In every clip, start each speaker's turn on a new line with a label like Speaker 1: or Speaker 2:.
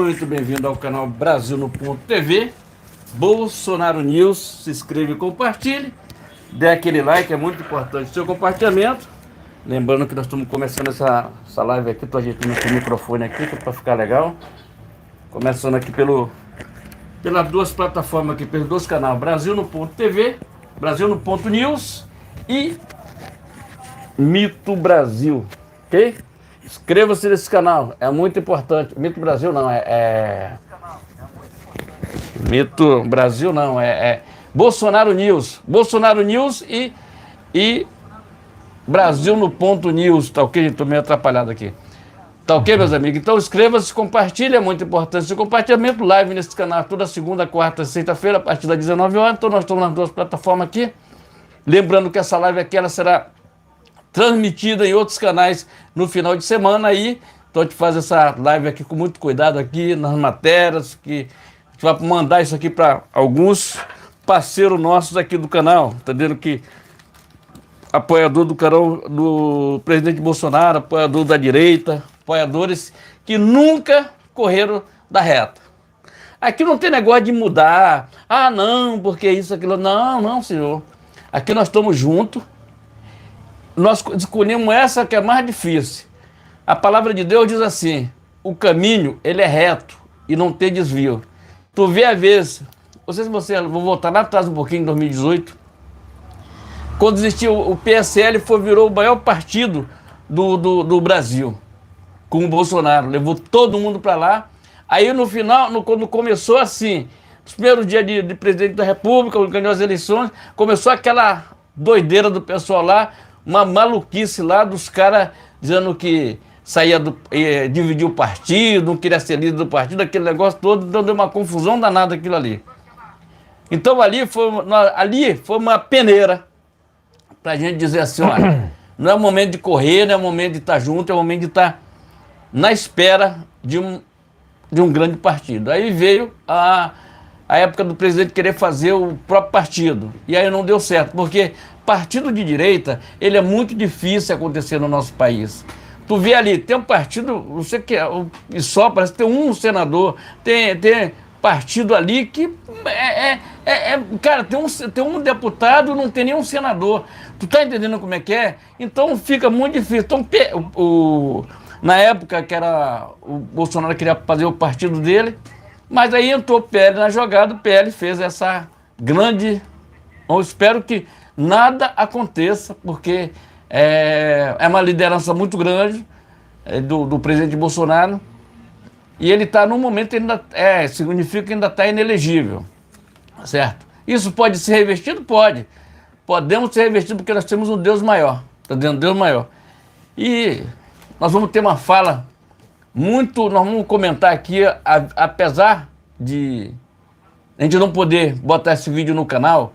Speaker 1: muito bem-vindo ao canal Brasil no Ponto TV, Bolsonaro News. Se inscreva e compartilhe, dê aquele like, é muito importante o seu compartilhamento. Lembrando que nós estamos começando essa live aqui, estou ajeitando esse microfone aqui para ficar legal. Começando aqui pelas duas plataformas aqui, pelos dois canais, Brasil no Ponto TV, Brasil no Ponto News e Mito Brasil, ok? Inscreva-se nesse canal, é muito importante. Mito Brasil não, Mito Brasil não, Bolsonaro News. Bolsonaro News e Brasil no Ponto News, tá ok? Estou meio atrapalhado aqui. Tá ok, meus amigos? Então inscreva-se, compartilhe, é muito importante esse compartilhamento. Live nesse canal toda segunda, quarta e sexta-feira, a partir das 19 horas. Então nós estamos nas duas plataformas aqui. Lembrando que essa live aqui ela será transmitida em outros canais no final de semana aí. Então a gente faz essa live aqui com muito cuidado aqui nas matérias, que a gente vai mandar isso aqui para alguns parceiros nossos aqui do canal, entendendo que apoiador do canal do presidente Bolsonaro, apoiador da direita, apoiadores que nunca correram da reta. Aqui não tem negócio de mudar, não, porque isso, aquilo, não, senhor. Aqui nós estamos juntos. Nós escolhemos essa que é mais difícil. A palavra de Deus diz assim: o caminho, ele é reto e não tem desvio. Tu vê a vez, não sei se você, vou voltar lá atrás um pouquinho, em 2018, quando existiu o PSL, virou o maior partido do Brasil, com o Bolsonaro, levou todo mundo para lá. Aí no final, quando começou assim, os primeiros dias de presidente da República, quando ganhou as eleições, começou aquela doideira do pessoal lá, uma maluquice lá dos caras dizendo que dividir o partido, não queria ser líder do partido, aquele negócio todo, então deu uma confusão danada aquilo ali. Então ali foi uma peneira pra gente dizer assim, olha, não é o momento de correr, não é o momento de estar junto, é o momento de estar na espera de um grande partido. Aí veio a época do presidente querer fazer o próprio partido, e aí não deu certo, porque partido de direita, ele é muito difícil acontecer no nosso país. Tu vê ali, tem um partido, não sei o que é, e só parece que tem um senador, tem partido ali que cara, tem um deputado, não tem nenhum senador. Tu tá entendendo como é que é? Então fica muito difícil. Então, na época que era o Bolsonaro queria fazer o partido dele, mas aí entrou o PL na jogada, o PL fez essa grande... Eu espero que nada aconteça, porque é uma liderança muito grande do presidente Bolsonaro, e ele está num momento ainda significa que ainda está inelegível, certo? Isso pode ser revertido? Pode. Podemos ser revestidos porque nós temos um Deus maior, tá dentro Deus maior. E nós vamos ter uma fala nós vamos comentar aqui, apesar de a gente não poder botar esse vídeo no canal,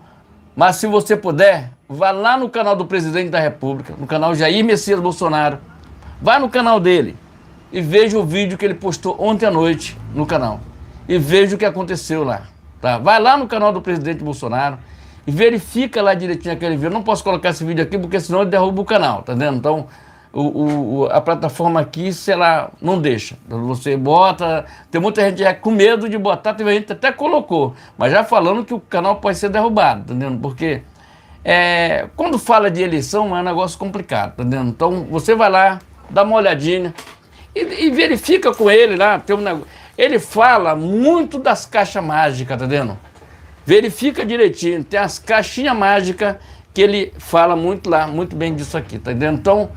Speaker 1: mas se você puder, vá lá no canal do presidente da República, no canal Jair Messias Bolsonaro, vá no canal dele e veja o vídeo que ele postou ontem à noite no canal. E veja o que aconteceu lá. Tá? Vai lá no canal do presidente Bolsonaro e verifica lá direitinho aquele vídeo. Eu não posso colocar esse vídeo aqui porque senão ele derruba o canal, tá vendo? Então, a plataforma aqui, sei lá, não deixa. Você bota... Tem muita gente com medo de botar, tem gente que até colocou, mas já falando que o canal pode ser derrubado, tá entendendo? Porque quando fala de eleição é um negócio complicado, tá entendendo? Então você vai lá, dá uma olhadinha e verifica com ele lá, tem um negócio. Ele fala muito das caixas mágicas, tá entendendo? Verifica direitinho, tem as caixinhas mágicas que ele fala muito lá, muito bem disso aqui, tá entendendo? Então,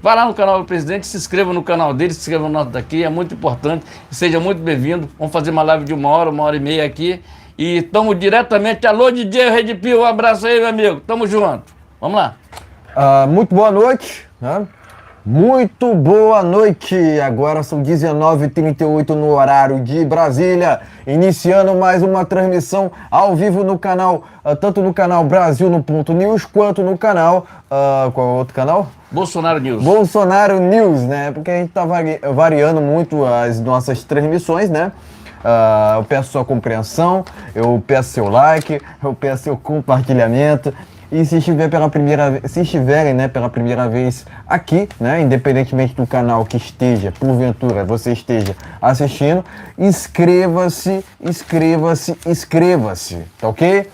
Speaker 1: vá lá no canal do presidente, se inscreva no canal dele, se inscreva no nosso daqui, é muito importante. Seja muito bem-vindo. Vamos fazer uma live de uma hora e meia aqui. E estamos diretamente. Alô, DJ Red Pill, um abraço aí, meu amigo. Tamo junto. Vamos lá.
Speaker 2: Muito boa noite, né? Muito boa noite. Agora são 19h38 no horário de Brasília. Iniciando mais uma transmissão ao vivo no canal, tanto no canal Brasil no Ponto News, quanto no canal... qual é o outro canal?
Speaker 1: Bolsonaro News.
Speaker 2: Bolsonaro News, né? Porque a gente tá variando muito as nossas transmissões, né? Eu peço sua compreensão, eu peço seu like, eu peço seu compartilhamento. E se estiverem, né, pela primeira vez aqui, né, independentemente do canal que esteja, porventura, você esteja assistindo, inscreva-se, tá ok?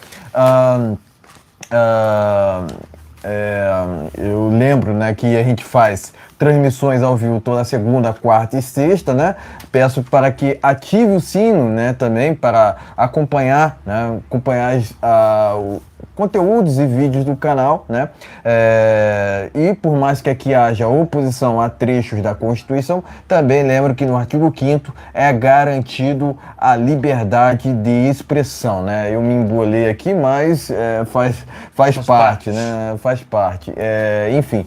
Speaker 2: Eu lembro, né, que a gente faz transmissões ao vivo toda segunda, quarta e sexta, né? Peço para que ative o sino, né, também para acompanhar, né, conteúdos e vídeos do canal, né? E por mais que aqui haja oposição a trechos da Constituição, também lembro que no artigo 5º é garantido a liberdade de expressão, né? Eu me embolei aqui, mas faz parte, né? Faz parte. Enfim,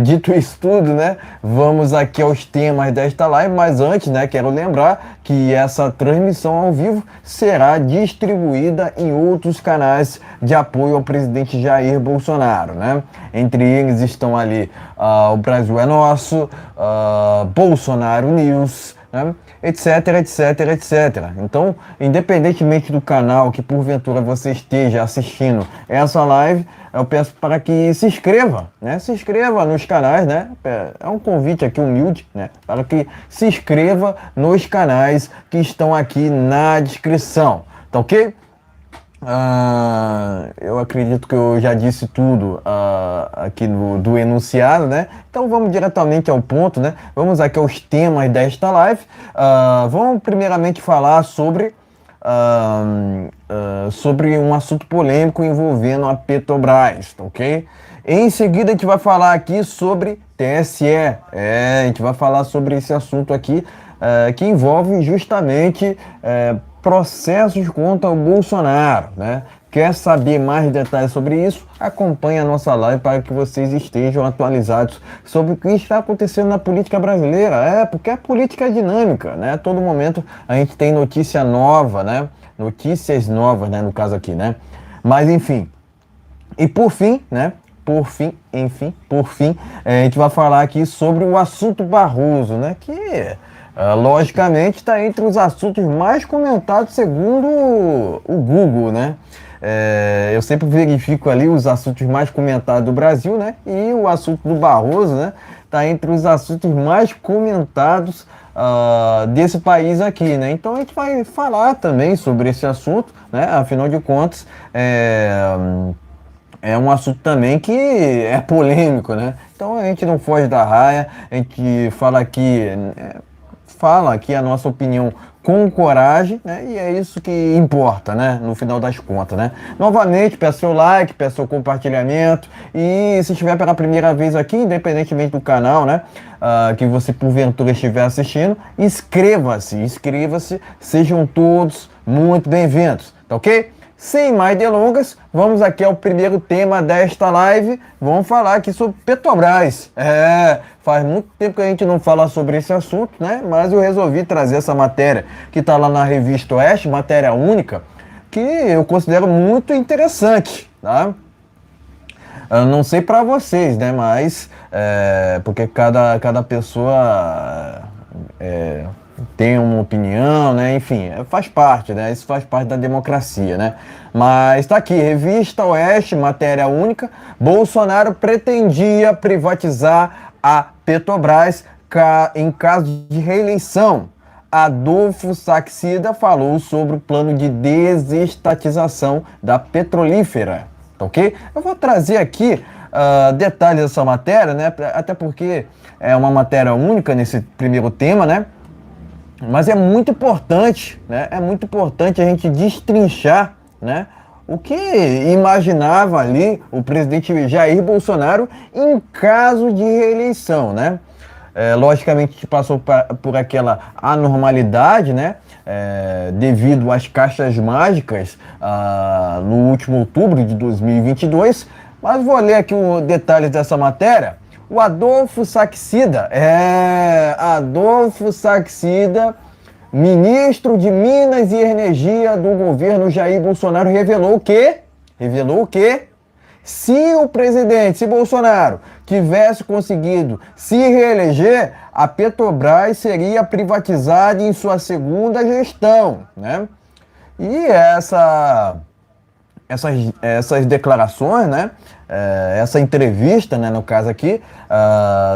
Speaker 2: dito isso tudo, né? Vamos aqui aos temas desta live, mas antes, né, quero lembrar que essa transmissão ao vivo será distribuída em outros canais de apoio ao presidente Jair Bolsonaro, né? Entre eles estão ali o Brasil é Nosso, Bolsonaro News, né? Etc. Então, independentemente do canal que porventura você esteja assistindo essa live, eu peço para que se inscreva, né? Se inscreva nos canais, né? É um convite aqui humilde, né? Para que se inscreva nos canais que estão aqui na descrição, tá ok? Eu acredito que eu já disse tudo aqui do enunciado, né? Então vamos diretamente ao ponto, né? Vamos aqui aos temas desta live. Vamos primeiramente falar sobre um assunto polêmico envolvendo a Petrobras, ok? Em seguida a gente vai falar aqui sobre TSE, a gente vai falar sobre esse assunto aqui que envolve justamente processos contra o Bolsonaro, né? Quer saber mais detalhes sobre isso? Acompanhe a nossa live para que vocês estejam atualizados sobre o que está acontecendo na política brasileira. Porque a política é dinâmica, né? A todo momento a gente tem notícia nova, né? Notícias novas, né? No caso aqui, né? Mas enfim. E por fim, né? Por fim, a gente vai falar aqui sobre o assunto Barroso, né? Que logicamente está entre os assuntos mais comentados segundo o Google, né? Eu sempre verifico ali os assuntos mais comentados do Brasil, né? E o assunto do Barroso, né? Está entre os assuntos mais comentados desse país aqui, né? Então a gente vai falar também sobre esse assunto, né? Afinal de contas, é um assunto também que é polêmico, né? Então a gente não foge da raia, a gente fala aqui a nossa opinião com coragem, né? E é isso que importa, né? No final das contas, né? Novamente, peço seu like, peço seu compartilhamento e se estiver pela primeira vez aqui, independentemente do canal, né? Que você porventura estiver assistindo, inscreva-se, sejam todos muito bem-vindos, tá ok? Sem mais delongas, vamos aqui ao primeiro tema desta live. Vamos falar aqui sobre Petrobras. Faz muito tempo que a gente não fala sobre esse assunto, né? Mas eu resolvi trazer essa matéria que está lá na Revista Oeste, matéria única, que eu considero muito interessante, tá? Eu não sei para vocês, né? Mas porque cada pessoa tem uma opinião, né? Enfim, faz parte, né? Isso faz parte da democracia, né? Mas tá aqui, Revista Oeste, matéria única. Bolsonaro pretendia privatizar a Petrobras em caso de reeleição. Adolfo Saxida falou sobre o plano de desestatização da petrolífera, tá ok? Eu vou trazer aqui detalhes dessa matéria, né? Até porque é uma matéria única nesse primeiro tema, né? Mas é muito importante, né? É muito importante a gente destrinchar, né? O que imaginava ali o presidente Jair Bolsonaro em caso de reeleição, né? Logicamente, a gente passou por aquela anormalidade, né? Devido às caixas mágicas no último outubro de 2022. Mas vou ler aqui os detalhes dessa matéria. O Adolfo Saxida, ministro de Minas e Energia do governo Jair Bolsonaro, revelou que se Bolsonaro tivesse conseguido se reeleger, a Petrobras seria privatizada em sua segunda gestão, né? E essas declarações, né? Essa entrevista, né, no caso aqui,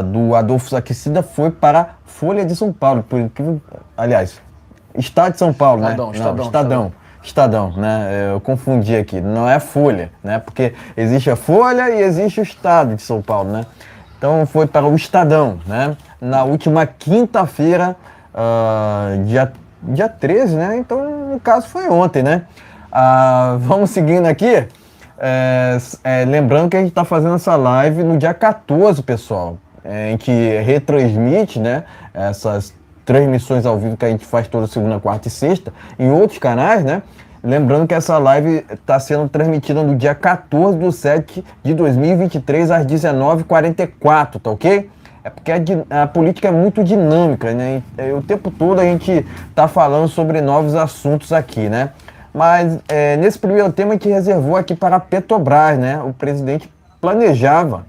Speaker 2: do Adolfo Saxida foi para a Folha de São Paulo, aliás, Estado de São Paulo, né? Estadão, né? Eu confundi aqui, não é Folha, né? Porque existe a Folha e existe o Estado de São Paulo, né? Então foi para o Estadão, né? Na última quinta-feira, dia 13, né? Então, no caso, foi ontem, né? Vamos seguindo aqui. Lembrando que a gente está fazendo essa live no dia 14, pessoal. Em que retransmite, né? Essas transmissões ao vivo que a gente faz toda segunda, quarta e sexta em outros canais, né? Lembrando que essa live está sendo transmitida no dia 14/7/2023 às 19h44, tá ok? É porque a política é muito dinâmica, né? O tempo todo a gente tá falando sobre novos assuntos aqui, né? Mas nesse primeiro tema a gente reservou aqui para a Petrobras, né? O presidente planejava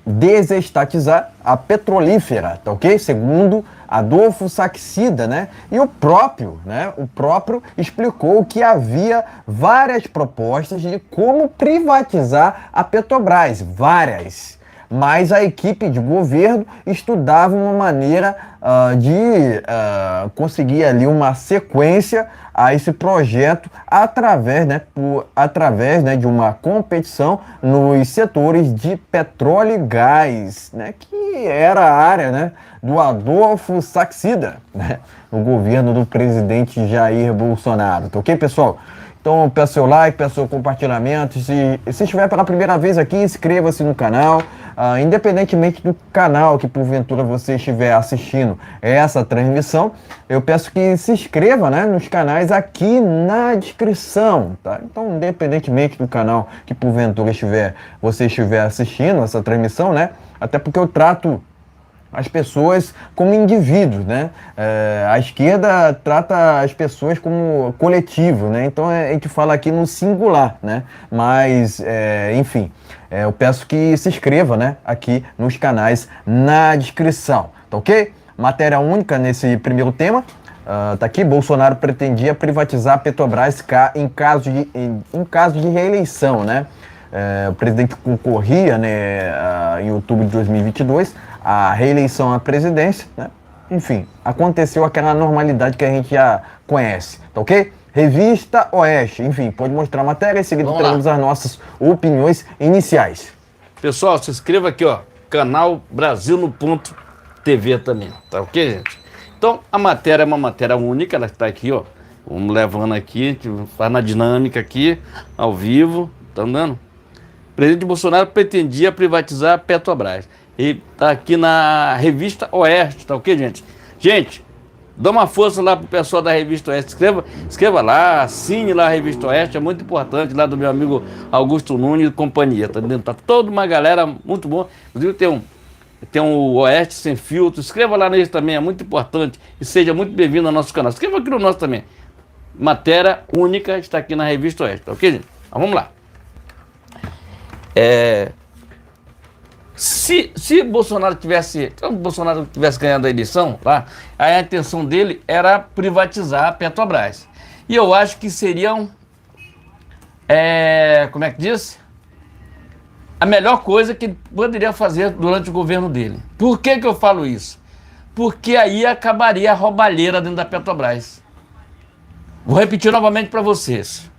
Speaker 2: desestatizar a petrolífera, tá ok? Segundo Adolfo Saxida, né? E o próprio explicou que havia várias propostas de como privatizar a Petrobras, várias. Mas a equipe de governo estudava uma maneira de conseguir ali uma sequência a esse projeto através de uma competição nos setores de petróleo e gás, né, que era a área, né, do Adolfo Saxida, né, no governo do presidente Jair Bolsonaro. Tá ok, pessoal? Então, peço seu like, peço seu compartilhamento. Se estiver pela primeira vez aqui, inscreva-se no canal. Independentemente do canal que porventura você estiver assistindo essa transmissão, eu peço que se inscreva, né, nos canais aqui na descrição, tá? Então, independentemente do canal que porventura você estiver assistindo essa transmissão, né? Até porque eu trato as pessoas como indivíduos, né? A esquerda trata as pessoas como coletivo, né? Então a gente fala aqui no singular, né? Mas, enfim, eu peço que se inscreva, né? Aqui nos canais na descrição, tá ok? Matéria única nesse primeiro tema. Tá aqui, Bolsonaro pretendia privatizar a Petrobras em caso de reeleição, né? O presidente concorria, né, em outubro de 2022 a reeleição à presidência, né? Enfim, aconteceu aquela normalidade que a gente já conhece, tá ok? Revista Oeste, enfim, pode mostrar a matéria e seguida teremos as nossas opiniões iniciais.
Speaker 1: Pessoal, se inscreva aqui, ó, canal Brasil no Ponto TV também, tá ok, gente? Então, a matéria é uma matéria única, ela está aqui, ó, vamos levando aqui, faz na dinâmica aqui, ao vivo, tá andando? O presidente Bolsonaro pretendia privatizar a Petrobras. E tá aqui na Revista Oeste, tá ok, gente? Gente, dá uma força lá pro pessoal da Revista Oeste. Escreva lá, assine lá a Revista Oeste, é muito importante, lá do meu amigo Augusto Nunes e companhia, tá entendendo? Tá toda uma galera muito boa. Inclusive tem um Oeste Sem Filtro. Escreva lá nele também, é muito importante. E seja muito bem-vindo ao nosso canal. Escreva aqui no nosso também. Matéria única está aqui na Revista Oeste, tá ok, gente? Então, vamos lá. Se Bolsonaro tivesse ganhado a eleição, lá, a intenção dele era privatizar a Petrobras. E eu acho que seriam, como é que diz? A melhor coisa que ele poderia fazer durante o governo dele. Por que eu falo isso? Porque aí acabaria a roubalheira dentro da Petrobras. Vou repetir novamente para vocês.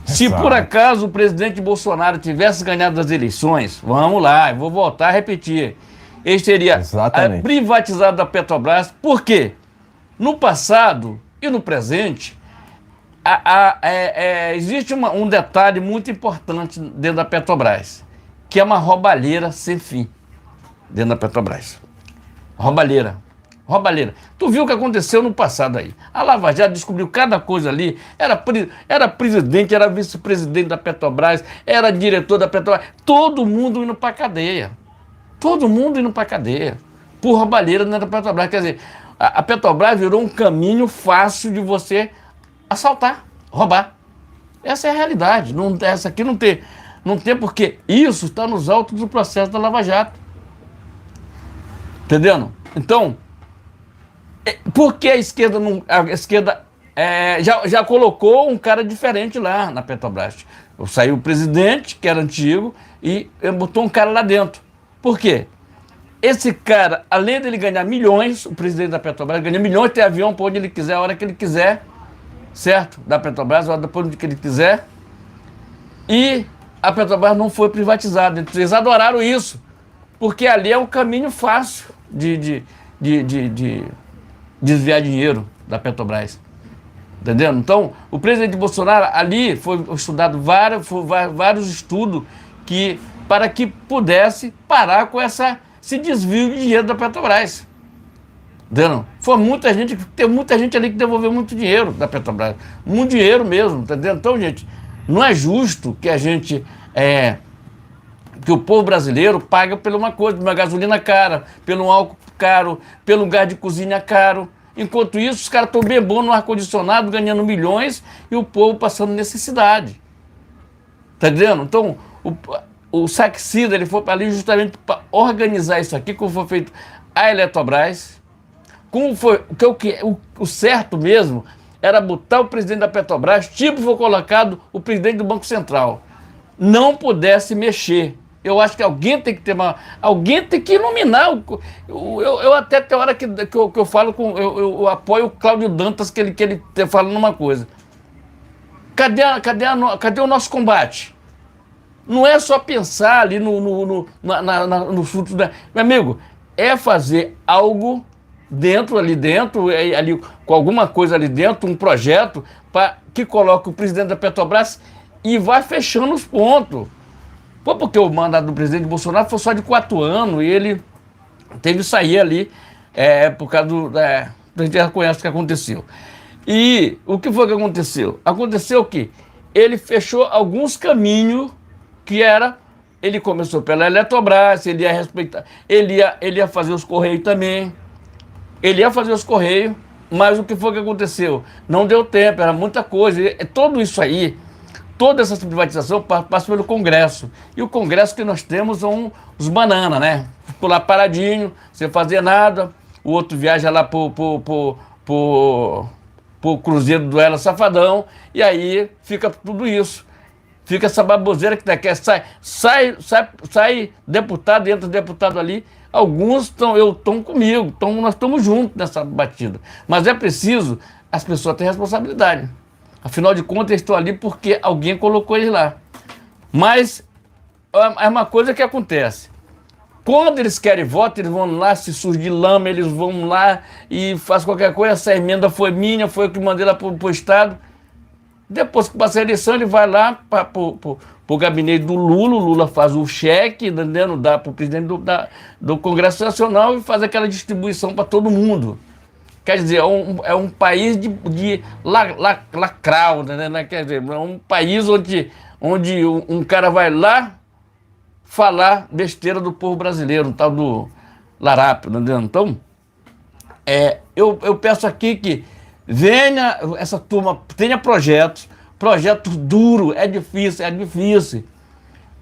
Speaker 1: Se por acaso o presidente Bolsonaro tivesse ganhado as eleições, vamos lá, eu vou voltar a repetir, ele teria privatizado a Petrobras. Por quê? No passado e no presente, existe um detalhe muito importante dentro da Petrobras, que é uma roubalheira sem fim dentro da Petrobras. Roubalheira. Tu viu o que aconteceu no passado aí. A Lava Jato descobriu cada coisa ali. Era presidente, era vice-presidente da Petrobras, era diretor da Petrobras. Todo mundo indo pra cadeia. Por roubalheira dentro da Petrobras. Quer dizer, a Petrobras virou um caminho fácil de você assaltar, roubar. Essa é a realidade. Essa aqui não tem porque isso está nos autos do processo da Lava Jato. Entendendo? Então, por que a esquerda já colocou um cara diferente lá na Petrobras. Saiu o presidente, que era antigo, e botou um cara lá dentro. Por quê? Esse cara, além dele ganhar milhões, o presidente da Petrobras ganha milhões, tem avião para onde ele quiser, a hora que ele quiser, certo? Da Petrobras, a hora para onde ele quiser. E a Petrobras não foi privatizada. Eles adoraram isso, porque ali é um caminho fácil de desviar dinheiro da Petrobras. Entendendo? Então, o presidente Bolsonaro, ali foi estudado vários estudos para que pudesse parar com esse desvio de dinheiro da Petrobras. Entendeu? Tem muita gente ali que devolveu muito dinheiro da Petrobras. Muito dinheiro mesmo, entendeu? Então, gente, não é justo que que o povo brasileiro paga por uma coisa, uma gasolina cara, pelo álcool caro, pelo gás de cozinha caro. Enquanto isso, os caras estão bebendo no ar-condicionado, ganhando milhões, e o povo passando necessidade. Tá entendendo? Então, o Saxida, ele foi ali justamente para organizar isso aqui, como foi feito a Eletrobras. O certo mesmo era botar o presidente da Petrobras, tipo foi colocado o presidente do Banco Central. Não pudesse mexer. Eu acho que alguém tem que ter alguém tem que iluminar. Eu até tem hora que eu falo eu apoio o Cláudio Dantas, que ele fala numa coisa. Cadê o nosso combate? Não é só pensar ali no fruto da... Meu amigo, é fazer algo ali dentro, ali, com alguma coisa ali dentro, um projeto que coloque o presidente da Petrobras e vai fechando os pontos. Porque o mandato do presidente Bolsonaro foi só de 4 anos e ele teve que sair ali por causa a gente já conhece o que aconteceu. E o que foi que aconteceu? Aconteceu que ele fechou alguns caminhos que ele começou pela Eletrobras, ele ia respeitar, ele ia fazer os Correios também, ele ia fazer os Correios, mas o que foi que aconteceu? Não deu tempo, era muita coisa, tudo isso aí, toda essa privatização passa pelo Congresso. E o Congresso que nós temos são os bananas, né? Pular paradinho, sem fazer nada. O outro viaja lá pro Cruzeiro do Ela Safadão. E aí fica tudo isso. Fica essa baboseira que sai deputado, entra deputado ali. Alguns estão comigo, nós estamos juntos nessa batida. Mas é preciso as pessoas terem responsabilidade. Afinal de contas, eles estão ali porque alguém colocou eles lá. Mas é uma coisa que acontece. Quando eles querem voto, eles vão lá, se surge de lama, eles vão lá e fazem qualquer coisa. Essa emenda foi minha, foi eu que mandei lá para o Estado. Depois que passa a eleição, ele vai lá para o gabinete do Lula. O Lula faz o cheque, entendendo? Dá para o presidente do Congresso Nacional e faz aquela distribuição para todo mundo. Quer dizer, é um país de lacral, né? Quer dizer, é um país onde um cara vai lá falar besteira do povo brasileiro, um tal do larápio, entendeu? Então, eu peço aqui que venha essa turma, tenha projeto duro, é difícil.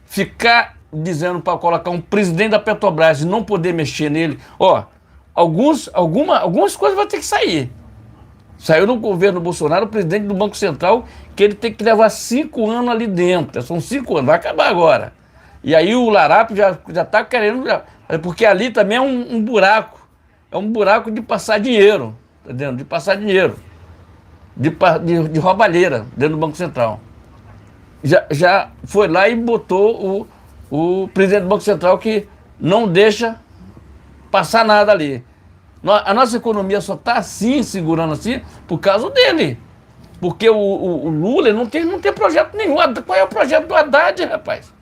Speaker 1: Ficar dizendo para colocar um presidente da Petrobras e não poder mexer nele, algumas coisas vão ter que sair. Saiu no governo Bolsonaro o presidente do Banco Central, que ele tem que levar 5 anos ali dentro. São 5 anos, vai acabar agora. E aí o larápio já está querendo... Porque ali também é um buraco. É um buraco de passar dinheiro. Tá entendendo? De passar dinheiro. De roubalheira dentro do Banco Central. Já foi lá e botou o presidente do Banco Central que não deixa passar nada ali. A nossa economia só está assim, segurando assim, por causa dele. Porque o Lula não tem projeto nenhum. Qual é o projeto do Haddad, rapaz?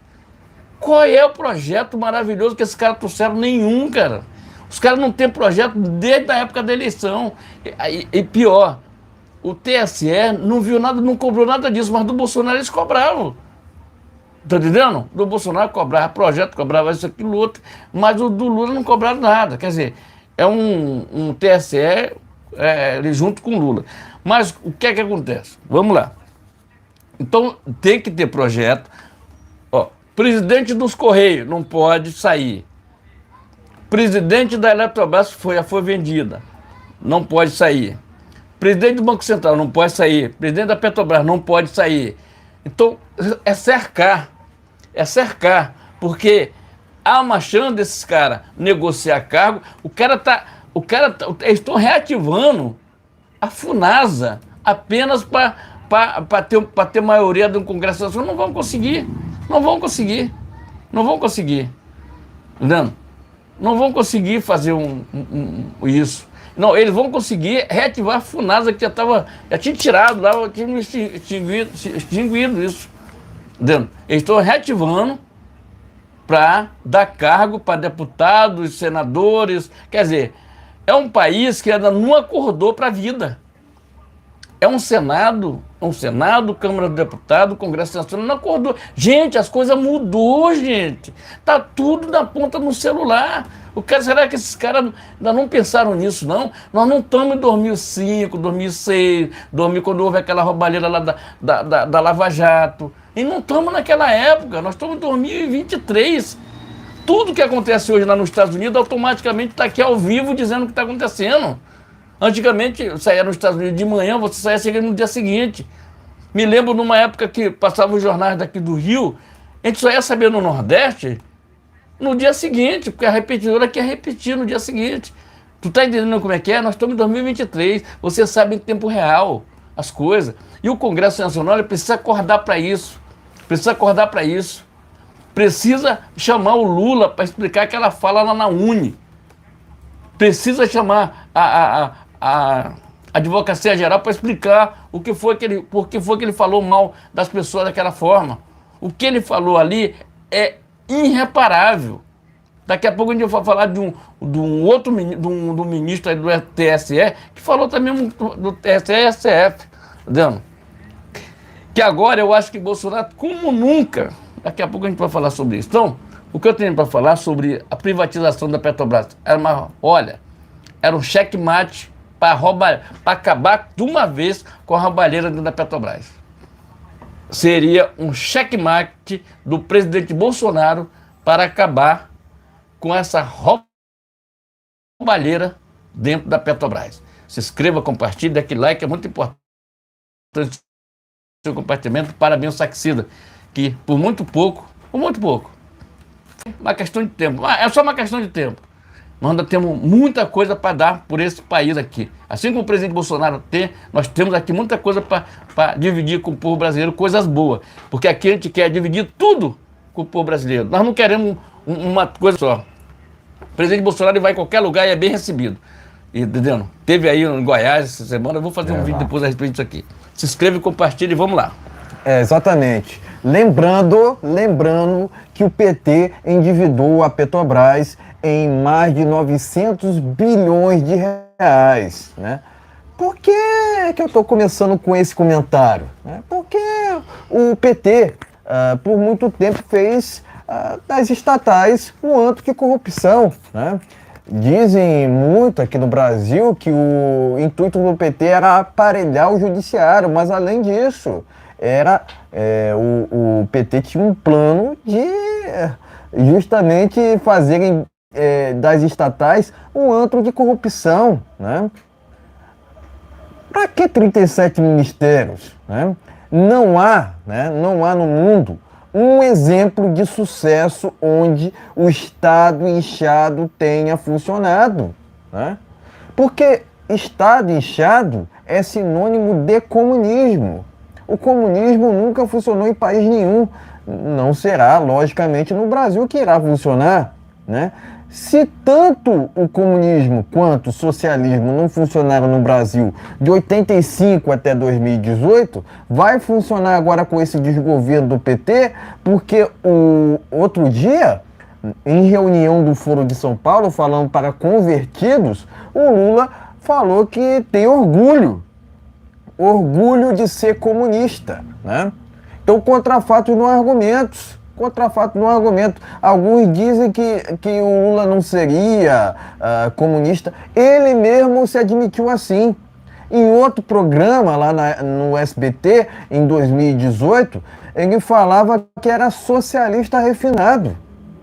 Speaker 1: Qual é o projeto maravilhoso que esses caras trouxeram? Nenhum, cara. Os caras não têm projeto desde a época da eleição. E pior, o TSE não viu nada, não cobrou nada disso, mas do Bolsonaro eles cobravam. Tá entendendo? Do Bolsonaro cobrava projeto, cobrava isso, aquilo, outro, mas o do Lula não cobrava nada. Quer dizer, é um TSE ele junto com o Lula. Mas o que é que acontece? Vamos lá. Então, tem que ter projeto. Presidente dos Correios não pode sair. Presidente da Eletrobras já foi vendida. Não pode sair. Presidente do Banco Central não pode sair, presidente da Petrobras não pode sair. Então, é cercar, porque há uma chance desses caras negociar cargo, eles estão reativando a FUNASA apenas para ter maioria do Congresso Nacional. Não vão conseguir. Entendeu? Não vão conseguir fazer isso. Não, eles vão conseguir reativar a FUNASA, que já tinha tirado lá, tinha extinguido isso. Entendeu? Eles estão reativando para dar cargo para deputados, senadores. Quer dizer, é um país que ainda não acordou para a vida. É um Senado, Câmara dos Deputados, Congresso Nacional, não acordou. Gente, as coisas mudou, gente. Tá tudo na ponta do celular. Será que esses caras ainda não pensaram nisso, não? Nós não estamos em 2005, 2006, quando houve aquela roubalheira lá da Lava Jato. E não estamos naquela época, nós estamos em 2023. Tudo que acontece hoje lá nos Estados Unidos automaticamente está aqui ao vivo dizendo o que está acontecendo. Antigamente, saía nos Estados Unidos de manhã, você saía chegando no dia seguinte. Me lembro numa época que passavam os jornais daqui do Rio, a gente só ia saber no Nordeste no dia seguinte, porque a repetidora quer repetir no dia seguinte. Tu tá entendendo como é que é? Nós estamos em 2023, você sabe em tempo real as coisas. E o Congresso Nacional ele precisa acordar para isso. Precisa chamar o Lula para explicar aquela fala lá na Uni. Precisa chamar a Advocacia Geral para explicar por que foi que ele falou mal das pessoas daquela forma. O que ele falou ali é irreparável. Daqui a pouco a gente vai falar de um outro do ministro aí do TSE, que falou também do TSE-SF, entendeu? Que agora eu acho que Bolsonaro, como nunca, daqui a pouco a gente vai falar sobre isso. Então, o que eu tenho para falar sobre a privatização da Petrobras era um checkmate para acabar de uma vez com a roubalheira dentro da Petrobras. Seria um checkmate do presidente Bolsonaro para acabar com essa roubalheira dentro da Petrobras. Se inscreva, compartilhe, dê aquele like, é muito importante o seu compartilhamento. Parabéns, Saxida, que por muito pouco, uma questão de tempo, é só uma questão de tempo. Nós ainda temos muita coisa para dar por esse país aqui. Assim como o presidente Bolsonaro tem, nós temos aqui muita coisa para dividir com o povo brasileiro, coisas boas. Porque aqui a gente quer dividir tudo com o povo brasileiro. Nós não queremos uma coisa só. O presidente Bolsonaro vai em qualquer lugar e é bem recebido. Entendeu? Teve aí em Goiás essa semana, eu vou fazer um vídeo depois a respeito disso aqui. Se inscreva, compartilhe e vamos lá.
Speaker 2: Exatamente. Lembrando que o PT endividou a Petrobras em mais de 900 bilhões de reais, né? Por que eu estou começando com esse comentário? Porque o PT, por muito tempo, fez das estatais um antro de corrupção, né? Dizem muito aqui no Brasil que o intuito do PT era aparelhar o judiciário, mas além disso, o PT tinha um plano de justamente fazerem das estatais um antro de corrupção, né? Para que 37 ministérios? Né? Não há no mundo um exemplo de sucesso onde o Estado inchado tenha funcionado, né? Porque Estado inchado é sinônimo de comunismo. O comunismo nunca funcionou em país nenhum. Não será, logicamente, no Brasil que irá funcionar, né? Se tanto o comunismo quanto o socialismo não funcionaram no Brasil de 85 até 2018, vai funcionar agora com esse desgoverno do PT, porque o outro dia, em reunião do Foro de São Paulo, falando para convertidos, o Lula falou que tem orgulho de ser comunista, né? Então, contra fatos não há argumentos. Alguns dizem que o Lula não seria comunista. Ele mesmo se admitiu assim. Em outro programa lá no SBT, em 2018, ele falava que era socialista refinado,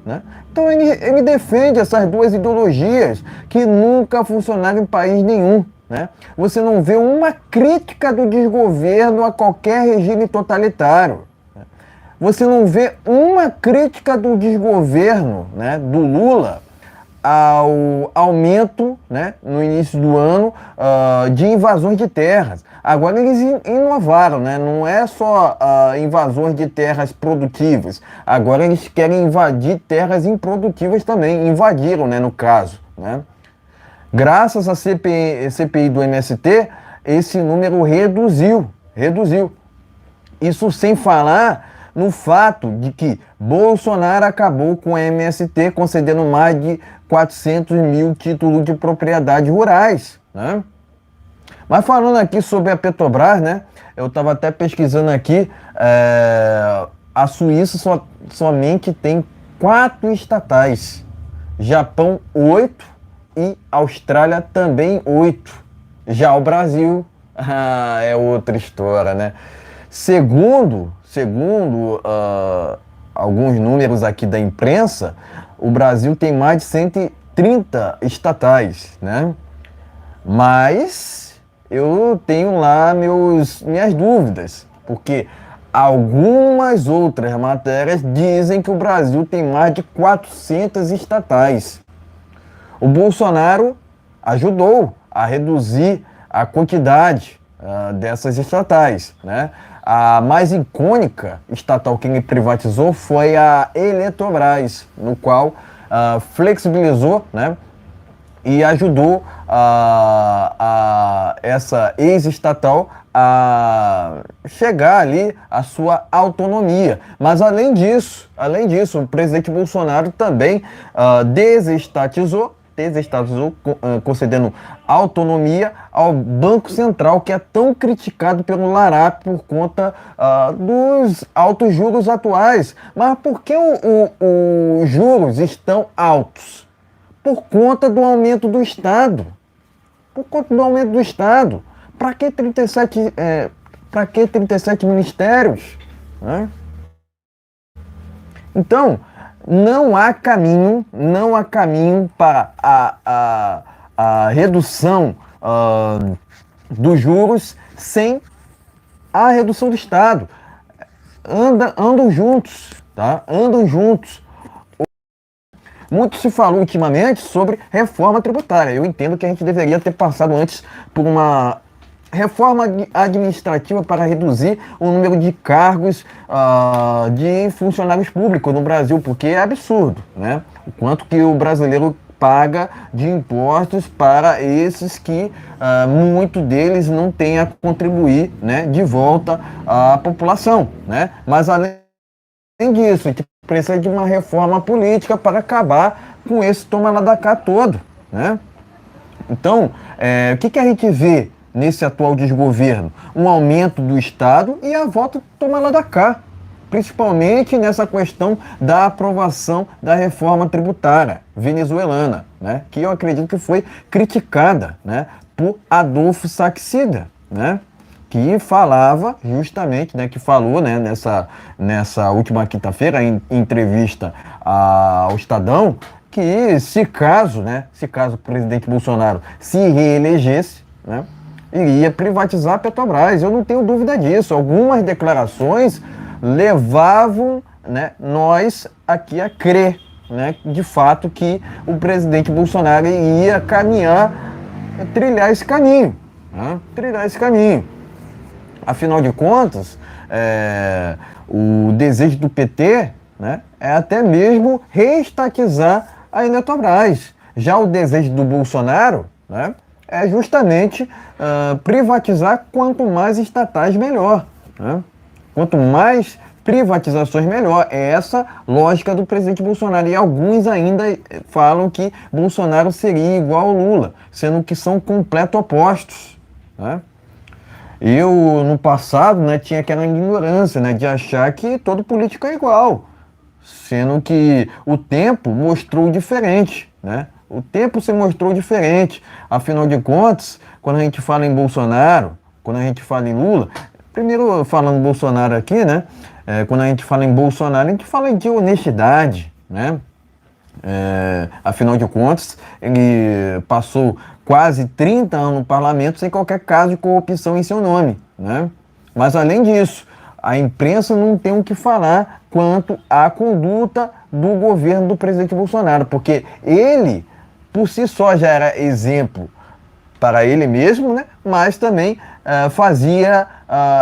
Speaker 2: né? Então ele defende essas duas ideologias que nunca funcionaram em país nenhum, né, você não vê uma crítica do desgoverno a qualquer regime totalitário. Você não vê uma crítica do desgoverno, né, do Lula ao aumento, né, no início do ano, de invasões de terras. Agora eles inovaram, né? Não é só invasões de terras produtivas. Agora eles querem invadir terras improdutivas também. Invadiram, né, no caso, né? Graças à CPI do MST, esse número reduziu. Isso sem falar no fato de que Bolsonaro acabou com o MST concedendo mais de 400 mil títulos de propriedade rurais, né? Mas falando aqui sobre a Petrobras, né? Eu estava até pesquisando aqui, a Suíça somente tem 4 estatais, Japão 8 e Austrália também 8. Já o Brasil, é outra história, né? Segundo alguns números aqui da imprensa, o Brasil tem mais de 130 estatais, né? Mas eu tenho lá minhas dúvidas, porque algumas outras matérias dizem que o Brasil tem mais de 400 estatais. O Bolsonaro ajudou a reduzir a quantidade dessas estatais, né? A mais icônica estatal que ele privatizou foi a Eletrobras, no qual flexibilizou, né, e ajudou essa ex-estatal a chegar ali à sua autonomia. Mas além disso, o presidente Bolsonaro também desestatizou, concedendo autonomia ao Banco Central, que é tão criticado pelo Larap por conta dos altos juros atuais. Mas por que os juros estão altos? Por conta do aumento do Estado. Para que 37 ministérios? Né? Então, não há caminho para a redução dos juros sem a redução do Estado. Andam juntos, tá? Andam juntos. Muito se falou ultimamente sobre reforma tributária. Eu entendo que a gente deveria ter passado antes por uma reforma administrativa para reduzir o número de cargos de funcionários públicos no Brasil, porque é absurdo, né? O quanto que o brasileiro paga de impostos para esses que muito deles não têm a contribuir, né, de volta à população, né? Mas além disso, a gente precisa de uma reforma política para acabar com esse toma lá da cá todo, né? Então, o que a gente vê nesse atual desgoverno? Um aumento do Estado e a volta do toma lá da cá, principalmente nessa questão da aprovação da reforma tributária venezuelana, né? Que eu acredito que foi criticada, né, por Adolfo Saxida, né? Que falava justamente, né, que falou, né, nessa última quinta-feira, em entrevista ao Estadão, que se caso o presidente Bolsonaro se reelegesse, né, iria privatizar a Petrobras. Eu não tenho dúvida disso. Algumas declarações levavam, né, nós aqui a crer, né, de fato que o presidente Bolsonaro ia trilhar esse caminho, né, Afinal de contas, o desejo do PT, né, é até mesmo reestatizar a Eletrobras. Já o desejo do Bolsonaro, né, é justamente privatizar quanto mais estatais melhor, né? Quanto mais privatizações melhor. É essa lógica do presidente Bolsonaro. E alguns ainda falam que Bolsonaro seria igual ao Lula, sendo que são completos opostos, né? Eu, no passado, né, tinha aquela ignorância, né, de achar que todo político é igual, sendo que o tempo mostrou diferente, né? O tempo se mostrou diferente. Afinal de contas, quando a gente fala em Bolsonaro, quando a gente fala em Lula, primeiro falando Bolsonaro aqui, né? Quando a gente fala em Bolsonaro, a gente fala de honestidade, né? Afinal de contas, ele passou quase 30 anos no parlamento sem qualquer caso de corrupção em seu nome, né? Mas além disso, a imprensa não tem o que falar quanto à conduta do governo do presidente Bolsonaro, porque ele, por si só, já era exemplo para ele mesmo, né? Mas também fazia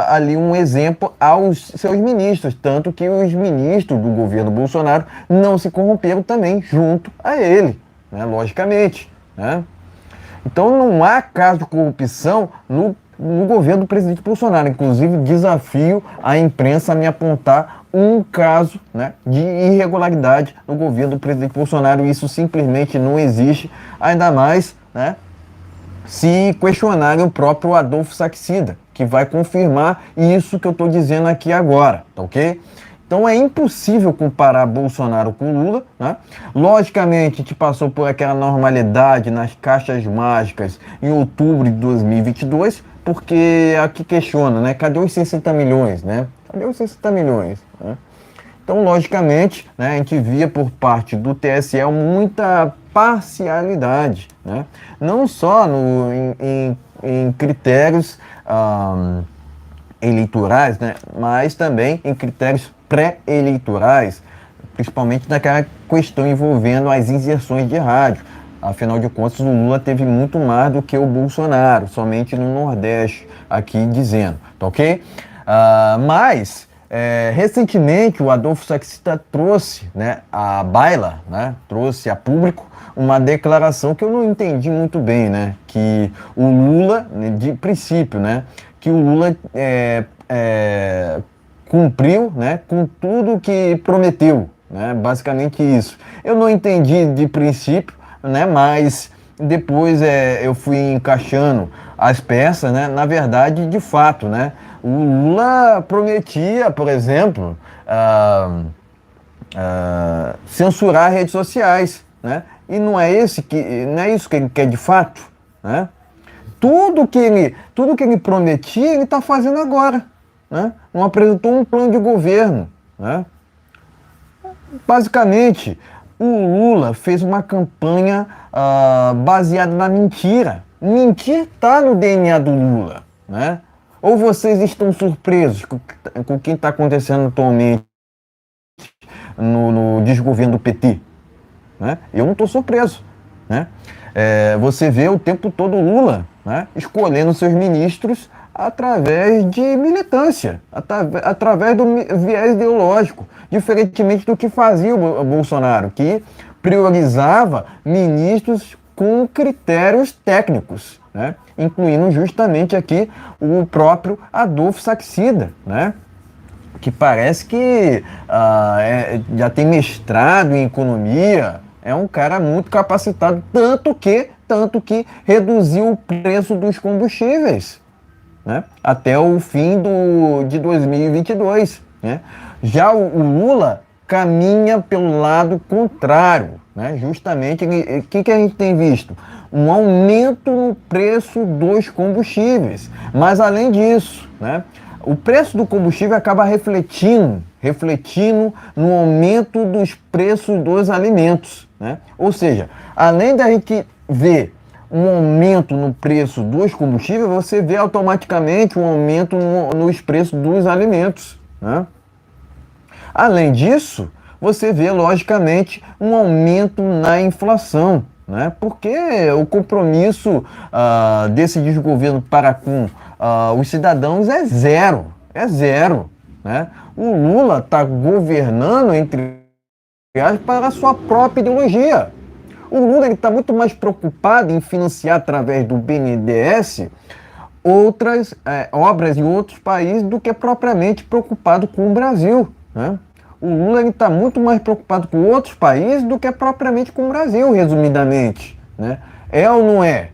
Speaker 2: ali um exemplo aos seus ministros, tanto que os ministros do governo Bolsonaro não se corromperam também junto a ele, né? Logicamente, né? Então não há caso de corrupção no governo do presidente Bolsonaro. Inclusive, desafio a imprensa a me apontar um caso, né, de irregularidade no governo do presidente Bolsonaro. Isso simplesmente não existe, ainda mais, né, se questionarem o próprio Adolfo Saxida, que vai confirmar isso que eu estou dizendo aqui agora, tá ok? Então é impossível comparar Bolsonaro com Lula, né? Logicamente, a gente passou por aquela normalidade nas caixas mágicas em outubro de 2022, porque aqui questiona, né? Cadê os 60 milhões, né? Cadê os 60 milhões, né? Então, logicamente, né, a gente via por parte do TSE muita parcialidade, né? Não só em critérios eleitorais, né, mas também em critérios pré-eleitorais, principalmente naquela questão envolvendo as inserções de rádio. Afinal de contas, o Lula teve muito mais do que o Bolsonaro, somente no Nordeste, aqui dizendo, tá ok? Mas, recentemente, o Adolfo Saxida trouxe, né, à baila, né, trouxe a público uma declaração que eu não entendi muito bem, né, que o Lula, de princípio, né, que o Lula cumpriu, né, com tudo que prometeu, né, basicamente isso. Eu não entendi de princípio, né, mas depois eu fui encaixando as peças, né, na verdade, de fato, né, o Lula prometia, por exemplo, censurar redes sociais, né, e não é isso que ele quer de fato, né? Tudo que ele prometia, ele está fazendo agora, né? Não apresentou um plano de governo, né? Basicamente, o Lula fez uma campanha baseada na mentira. Mentir está no DNA do Lula, né? Ou vocês estão surpresos com o que está acontecendo atualmente no desgoverno do PT? Né? Eu não estou surpreso, né? Você vê o tempo todo o Lula, né, escolhendo seus ministros através de militância, através do viés ideológico, diferentemente do que fazia o Bolsonaro, que priorizava ministros com critérios técnicos, né, incluindo justamente aqui o próprio Adolfo Saxida, né, que parece que já tem mestrado em economia. É um cara muito capacitado, tanto que reduziu o preço dos combustíveis, né, até o fim de 2022. Né? Já o Lula caminha pelo lado contrário. Né? Justamente, o que a gente tem visto? Um aumento no preço dos combustíveis. Mas, além disso, né, o preço do combustível acaba refletindo no aumento dos preços dos alimentos. Né? Ou seja, além da gente ver um aumento no preço dos combustíveis, você vê automaticamente um aumento nos preços dos alimentos. Né? Além disso, você vê, logicamente, um aumento na inflação. Né? Porque o compromisso desse desgoverno para com os cidadãos é zero. É zero. Né? O Lula está governando, entre aspas, para a sua própria ideologia. O Lula está muito mais preocupado em financiar através do BNDES outras obras em outros países do que propriamente preocupado com o Brasil. Né? O Lula está muito mais preocupado com outros países do que propriamente com o Brasil, resumidamente. Né? É ou não é?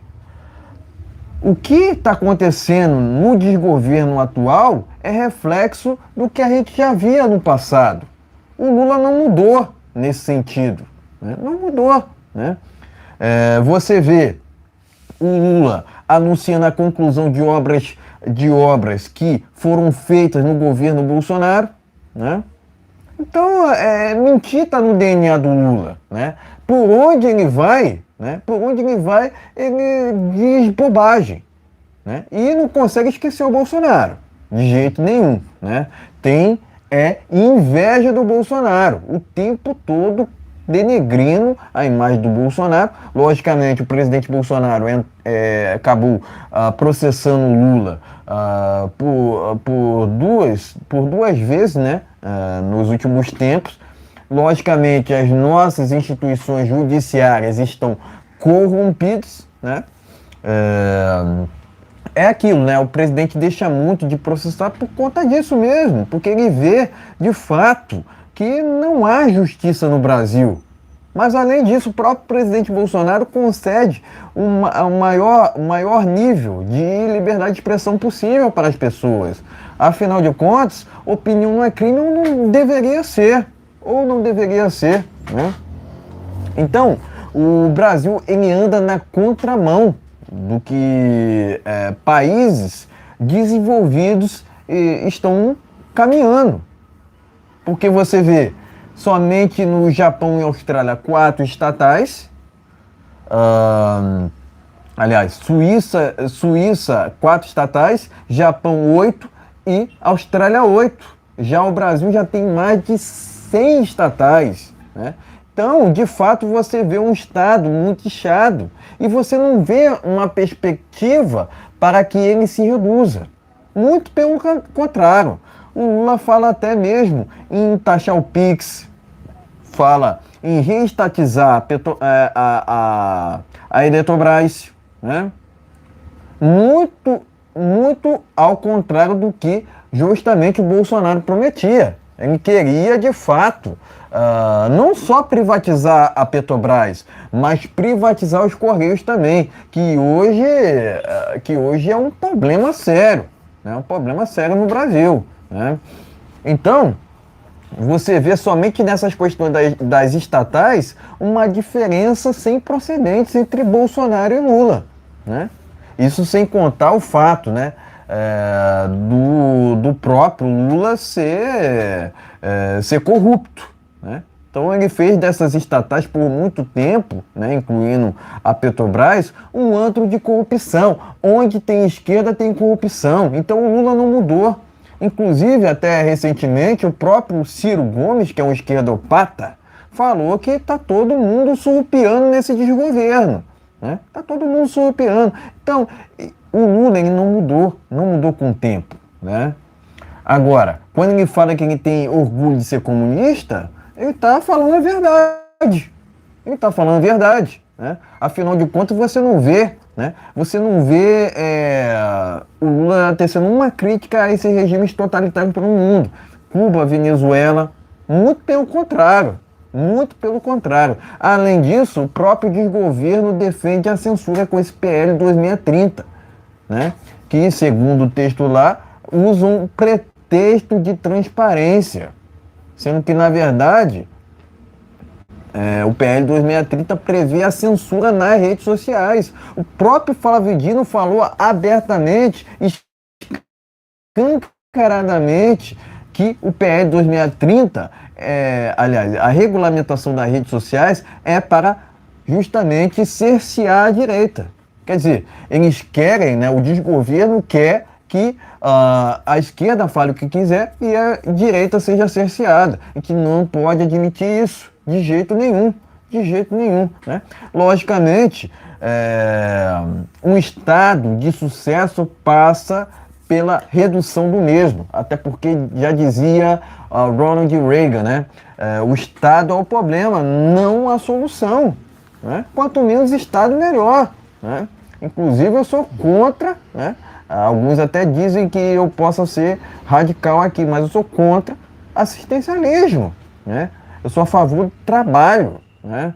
Speaker 2: O que está acontecendo no desgoverno atual é reflexo do que a gente já via no passado. O Lula não mudou nesse sentido. Né? Não mudou. Né? Você vê o Lula anunciando a conclusão de obras que foram feitas no governo Bolsonaro. Né? Então, mentir está no DNA do Lula. Né? por onde ele vai, né? Por onde ele vai, ele diz bobagem, né? E não consegue esquecer o Bolsonaro, de jeito nenhum, né? Tem inveja do Bolsonaro, o tempo todo denegrindo a imagem do Bolsonaro. Logicamente, o presidente Bolsonaro acabou processando Lula por duas vezes, né? Nos últimos tempos. Logicamente, as nossas instituições judiciárias estão corrompidas, né? É aquilo, né? O presidente deixa muito de processar por conta disso mesmo, porque ele vê, de fato, que não há justiça no Brasil. Mas, além disso, o próprio presidente Bolsonaro concede um maior nível de liberdade de expressão possível para as pessoas. Afinal de contas, opinião não é crime ou não deveria ser. Ou não deveria ser, né? Então, o Brasil ele anda na contramão do que países desenvolvidos estão caminhando. Porque você vê somente no Japão e Austrália 4 estatais, aliás, Suíça 4 estatais, Japão 8 e Austrália 8. Já o Brasil já tem mais de 100 estatais, né? Então, de fato, você vê um Estado muito inchado e você não vê uma perspectiva para que ele se reduza. Muito pelo contrário. O Lula fala até mesmo em taxar o Pix, fala em reestatizar a Eletrobras, né? Muito ao contrário do que justamente o Bolsonaro prometia. Ele queria, de fato, não só privatizar a Petrobras, mas privatizar os Correios também, que hoje é um problema sério, né? Um problema sério no Brasil, né? Então, você vê somente nessas questões das estatais uma diferença sem precedentes entre Bolsonaro e Lula, né? Isso sem contar o fato, né? Do próprio Lula ser corrupto, né? Então ele fez dessas estatais por muito tempo, né, incluindo a Petrobras, um antro de corrupção. Onde tem esquerda tem corrupção. Então o Lula não mudou. Inclusive, até recentemente, o próprio Ciro Gomes, que é um esquerdopata, falou que está todo mundo surrupiando nesse desgoverno, né? Está todo mundo surrupiando. Então, o Lula ele não mudou com o tempo, né? Agora, quando ele fala que ele tem orgulho de ser comunista, ele está falando a verdade. Ele está falando a verdade, né? Afinal de contas, você não vê, né? Você não vê o Lula tecendo uma crítica a esses regimes totalitários pelo mundo. Cuba, Venezuela, muito pelo contrário. Muito pelo contrário. Além disso, o próprio desgoverno defende a censura com esse PL 2630, né? Que, segundo o texto lá, usa um pretexto de transparência, sendo que, na verdade, o PL 2630 prevê a censura nas redes sociais. O próprio Flávio Dino falou abertamente, escancaradamente, que o PL 2630, aliás, a regulamentação das redes sociais é para justamente cercear a direita. Quer dizer, eles querem, né, o desgoverno quer que a esquerda fale o que quiser e a direita seja cerceada. E que não pode admitir isso, de jeito nenhum, né? Logicamente, um estado de sucesso passa pela redução do mesmo, até porque já dizia Ronald Reagan, né? O Estado é o problema, não a solução, né? Quanto menos Estado, melhor, né? Inclusive eu sou contra, né? Alguns até dizem que eu possa ser radical aqui, mas eu sou contra assistencialismo, né? Eu sou a favor do trabalho, né?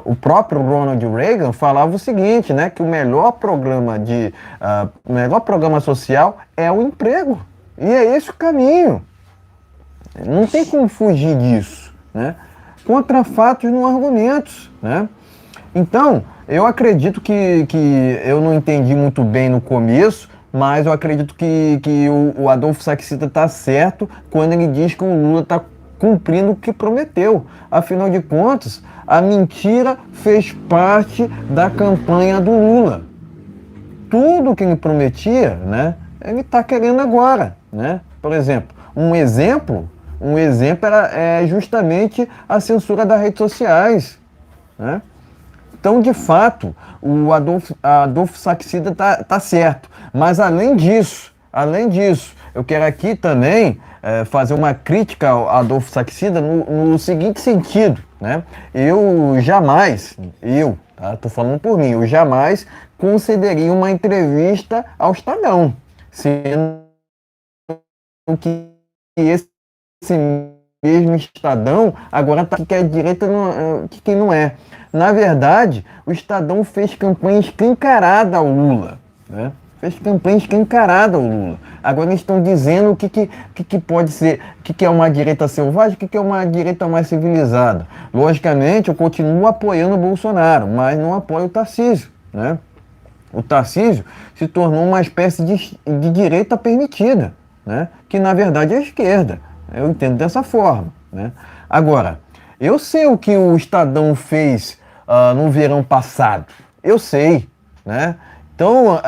Speaker 2: O próprio Ronald Reagan falava o seguinte, né? Que o melhor programa social é o emprego. E é esse o caminho. Não tem como fugir disso, né? Contra fatos, não argumentos, né? Então, eu acredito que eu não entendi muito bem no começo, mas eu acredito que o Adolfo Saxita está certo quando ele diz que o Lula está cumprindo o que prometeu. Afinal de contas, a mentira fez parte da campanha do Lula. Tudo que ele prometia, né, ele está querendo agora, né? Por exemplo, um exemplo é justamente a censura das redes sociais, né? Então, de fato, o Adolfo Saxida tá certo. Mas além disso, eu quero aqui também fazer uma crítica ao Adolfo Saxida no seguinte sentido, né? Tá? Tô falando por mim, eu jamais concederia uma entrevista ao Estadão, sendo que esse mesmo Estadão agora tá que é direita, que quem não é. Na verdade, o Estadão fez campanha escancarada ao Lula, né? Fez campanha escancarada ao Lula. Agora eles estão dizendo o que pode ser, o que é uma direita selvagem, o que é uma direita mais civilizada. Logicamente, eu continuo apoiando o Bolsonaro, mas não apoio o Tarcísio, né? O Tarcísio se tornou uma espécie de direita permitida, né? Que na verdade é a esquerda. Eu entendo dessa forma, né? Agora, eu sei o que o Estadão fez no verão passado. Eu sei, né? Então,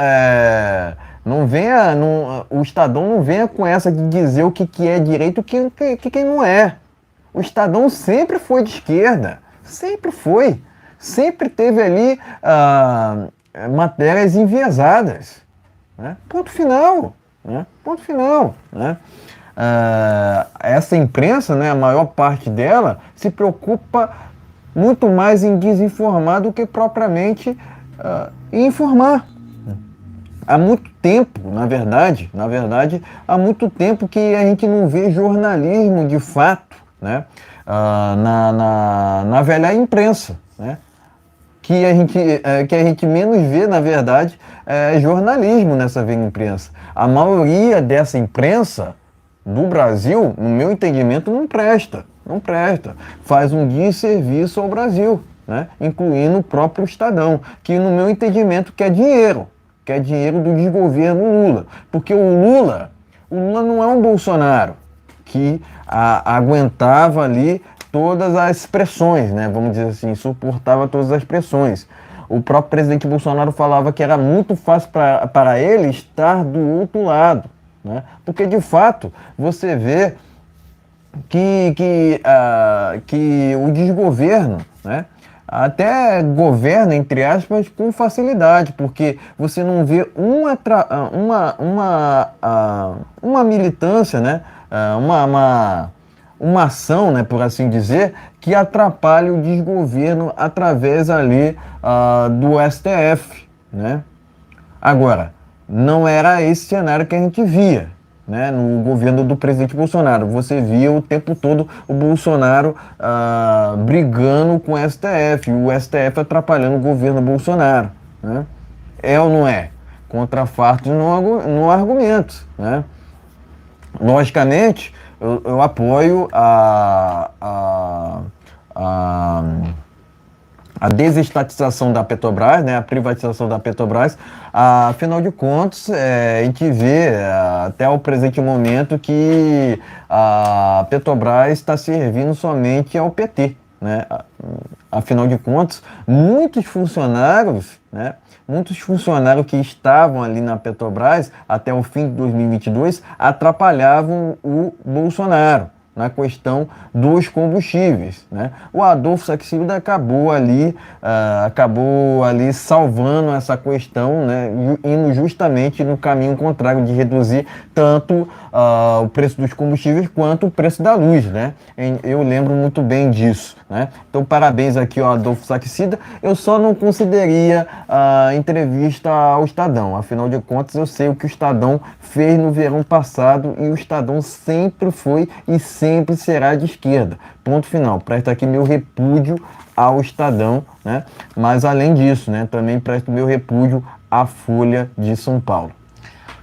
Speaker 2: o Estadão não venha com essa de dizer o que é direito e o que não é. O Estadão sempre foi de esquerda. Sempre foi. Sempre teve ali matérias enviesadas, né? Ponto final, né? Ponto final, né? Essa imprensa, né, a maior parte dela, se preocupa muito mais em desinformar do que propriamente em informar. Há muito tempo, na verdade, há muito tempo que a gente não vê jornalismo de fato, né, na velha imprensa, né? Que a gente menos vê, na verdade, é jornalismo nessa velha imprensa. A maioria dessa imprensa do Brasil, no meu entendimento, não presta. Faz um desserviço ao Brasil, né? Incluindo o próprio Estadão, que no meu entendimento quer dinheiro do desgoverno Lula. Porque o Lula não é um Bolsonaro que aguentava ali todas as pressões, né? Vamos dizer assim, suportava todas as pressões. O próprio presidente Bolsonaro falava que era muito fácil para ele estar do outro lado, né? Porque, de fato, você vê que o desgoverno, né, até governa, entre aspas, com facilidade, porque você não vê uma militância, né, uma ação, né, por assim dizer, que atrapalhe o desgoverno através ali do STF, né? Agora, não era esse cenário que a gente via, né, no governo do presidente Bolsonaro. Você via o tempo todo o Bolsonaro brigando com o STF, e o STF atrapalhando o governo Bolsonaro, né? É ou não é? Contra fatos não há argumentos, né? Logicamente, eu apoio a desestatização da Petrobras, né, a privatização da Petrobras. Afinal de contas, a gente vê até o presente momento que a Petrobras está servindo somente ao PT, né? Afinal de contas, muitos funcionários, né, que estavam ali na Petrobras até o fim de 2022 atrapalhavam o Bolsonaro na questão dos combustíveis, né? O Adolfo Saxida acabou ali salvando essa questão, né, indo justamente no caminho contrário de reduzir tanto o preço dos combustíveis quanto o preço da luz, né? Eu lembro muito bem disso, né? Então, parabéns aqui ao Adolfo Saxida. Eu só não consideraria a entrevista ao Estadão. Afinal de contas, eu sei o que o Estadão fez no verão passado, e o Estadão sempre foi e sempre será de esquerda. Ponto final. Presto aqui meu repúdio ao Estadão, né? Mas além disso, né, também presto meu repúdio à Folha de São Paulo.